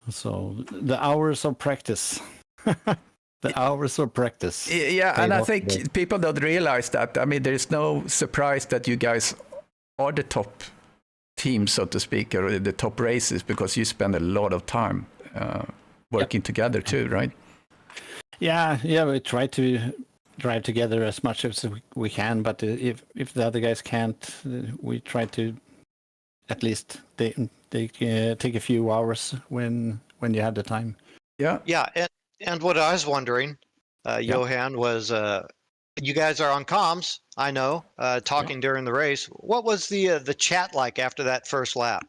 So the hours of practice. The hours of practice. Yeah, and I think people don't realize that. I mean, there is no surprise that you guys are the top team, so to speak, or the top races, because you spend a lot of time working together too, right? Yeah, we try to drive together as much as we can, but if the other guys can't, we try to at least take a few hours when you have the time. Yeah. Yeah, and what I was wondering, Johan, was you guys are on comms, I know, talking during the race. What was the chat like after that first lap?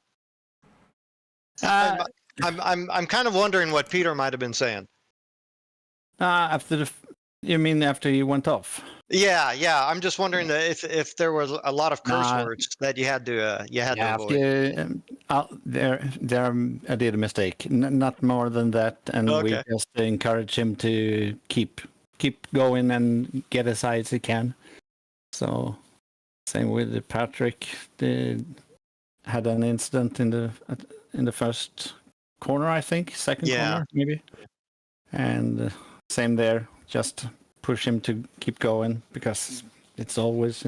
I'm kind of wondering what Peter might have been saying. You mean after you went off? Yeah, I'm just wondering if there was a lot of curse Nah. words that you had to avoid. There I did a mistake. Not more than that, and we Okay. just encourage him to keep going and get as high as he can. So same with Patrick. They had an incident in the first corner, I think, second corner maybe, and same there. Just push him to keep going because it's always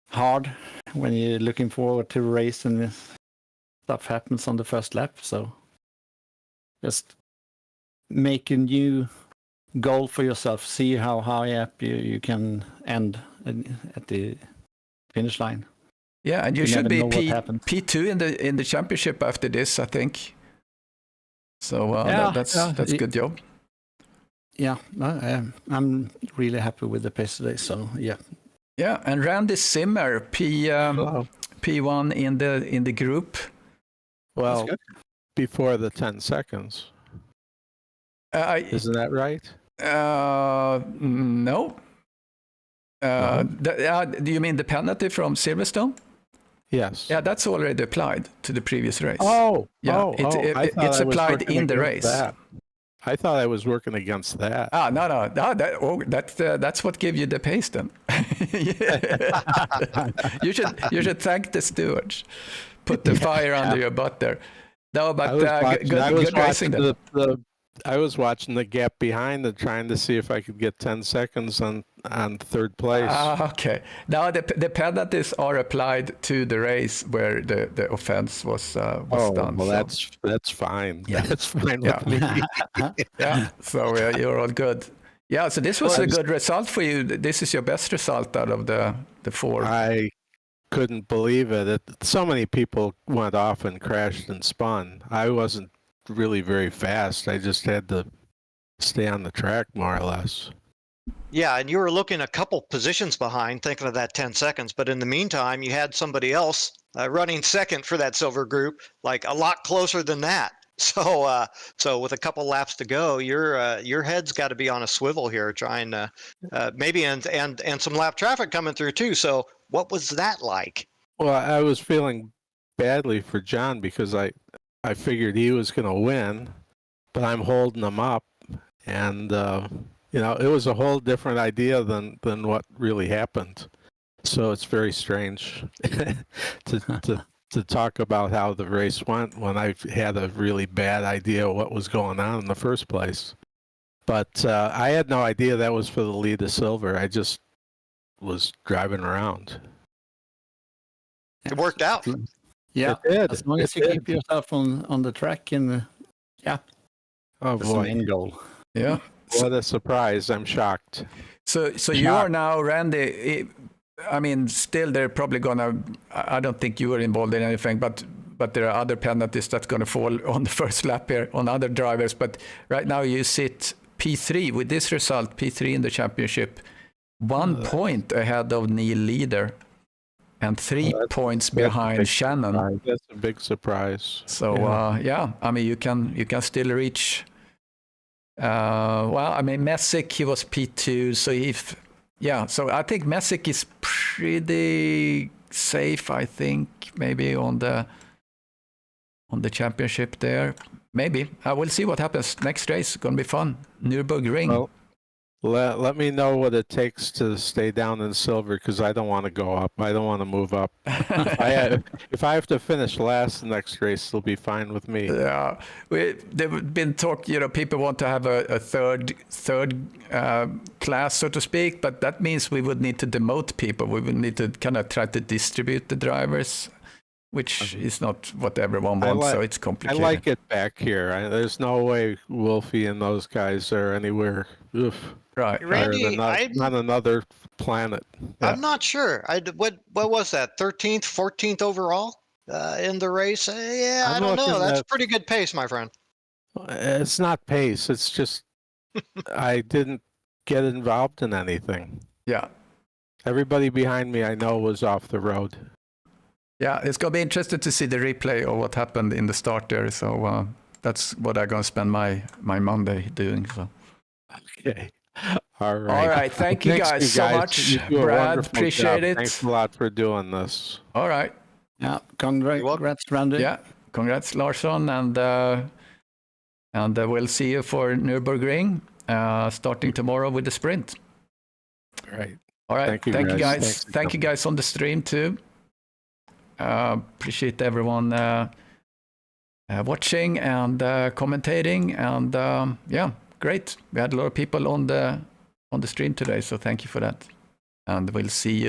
hard when you're looking forward to a race and stuff happens on the first lap. So just make a new goal for yourself. See how high up you can end at the finish line. Yeah, and you should never be know what happens. P2 in the championship after this, I think. So that's a good job. Yeah, I'm really happy with the pace today. So yeah. Yeah, and Randy Zimmer, P1 in the group. Well, before the 10 seconds. Isn't that right? No. Do you mean the penalty from Silverstone? Yes. Yeah, that's already applied to the previous race. It's applied in the race. That. I thought I was working against that. No. That's what gives you the pace then. You should thank the stewards. Put the fire under your butt there. No, but good racing then. I was watching the gap behind and trying to see if I could get 10 seconds on third place. Okay. Now the penalties are applied to the race where the offense was done. Well, that's fine. Yeah. That's fine with me. Yeah. So you're all good. Yeah. So this was a good result for you. This is your best result out of the four. I couldn't believe it. So many people went off and crashed and spun. I wasn't really very fast. I just had to stay on the track more or less. Yeah, and you were looking a couple positions behind, thinking of that 10 seconds. But in the meantime, you had somebody else running second for that silver group, like a lot closer than that. So, with a couple laps to go, your head's got to be on a swivel here, trying to maybe and some lap traffic coming through too. So, what was that like? Well, I was feeling badly for John because I figured he was going to win, but I'm holding him up, and it was a whole different idea than what really happened. So it's very strange to talk about how the race went when I had a really bad idea what was going on in the first place. But I had no idea that was for the lead of silver. I just was driving around. It worked out. Yeah, it did. As long as you keep yourself on the track, and oh that's the boy, main goal. Yeah. What a surprise! I'm shocked. So you are now, Randy. I mean, still they're probably gonna. I don't think you were involved in anything, but there are other penalties that's gonna fall on the first lap here on other drivers. But right now you sit P3 with this result, P3 in the championship, 1 point ahead of Neil Leader, and 3 points behind Shannon. That's a big surprise. So I mean, you can still reach. Well, I mean, Messick, he was P2, so so I think Messick is pretty safe. I think maybe on the championship there. Maybe I will see what happens next race. It's gonna be fun. Nürburgring. Well, let me know what it takes to stay down in silver, because I don't want to go up. I don't want to move up. If I have to finish last the next race, it'll be fine with me. Yeah, they've been talk. People want to have a third class, so to speak, but that means we would need to demote people. We would need to kind of try to distribute the drivers, which is not what everyone wants. So it's complicated. I like it back here. There's no way Wolfie and those guys are anywhere. Oof. Right. Randy, not another planet. Yeah. I'm not sure. What was that? 13th, 14th overall in the race? I don't know. That's pretty good pace, my friend. It's not pace. It's just I didn't get involved in anything. Yeah. Everybody behind me I know was off the road. Yeah, it's going to be interesting to see the replay of what happened in the start there. So that's what I'm going to spend my Monday doing. So. Okay. All right. All right. Thank you Thanks, guys so much. You do a Brad, wonderful appreciate job. it. Thanks a lot for doing this. All right. Yeah, welcome. congrats, Randy. Yeah. Congrats, Larsson. And we'll see you for Nürburgring starting tomorrow with the sprint. All right. All right. Thank you, Thank you guys. guys. Thanks for Thank you guys on the stream too. Appreciate everyone watching and commentating. And yeah, great. We had a lot of people on the stream today, so thank you for that. And we'll see you.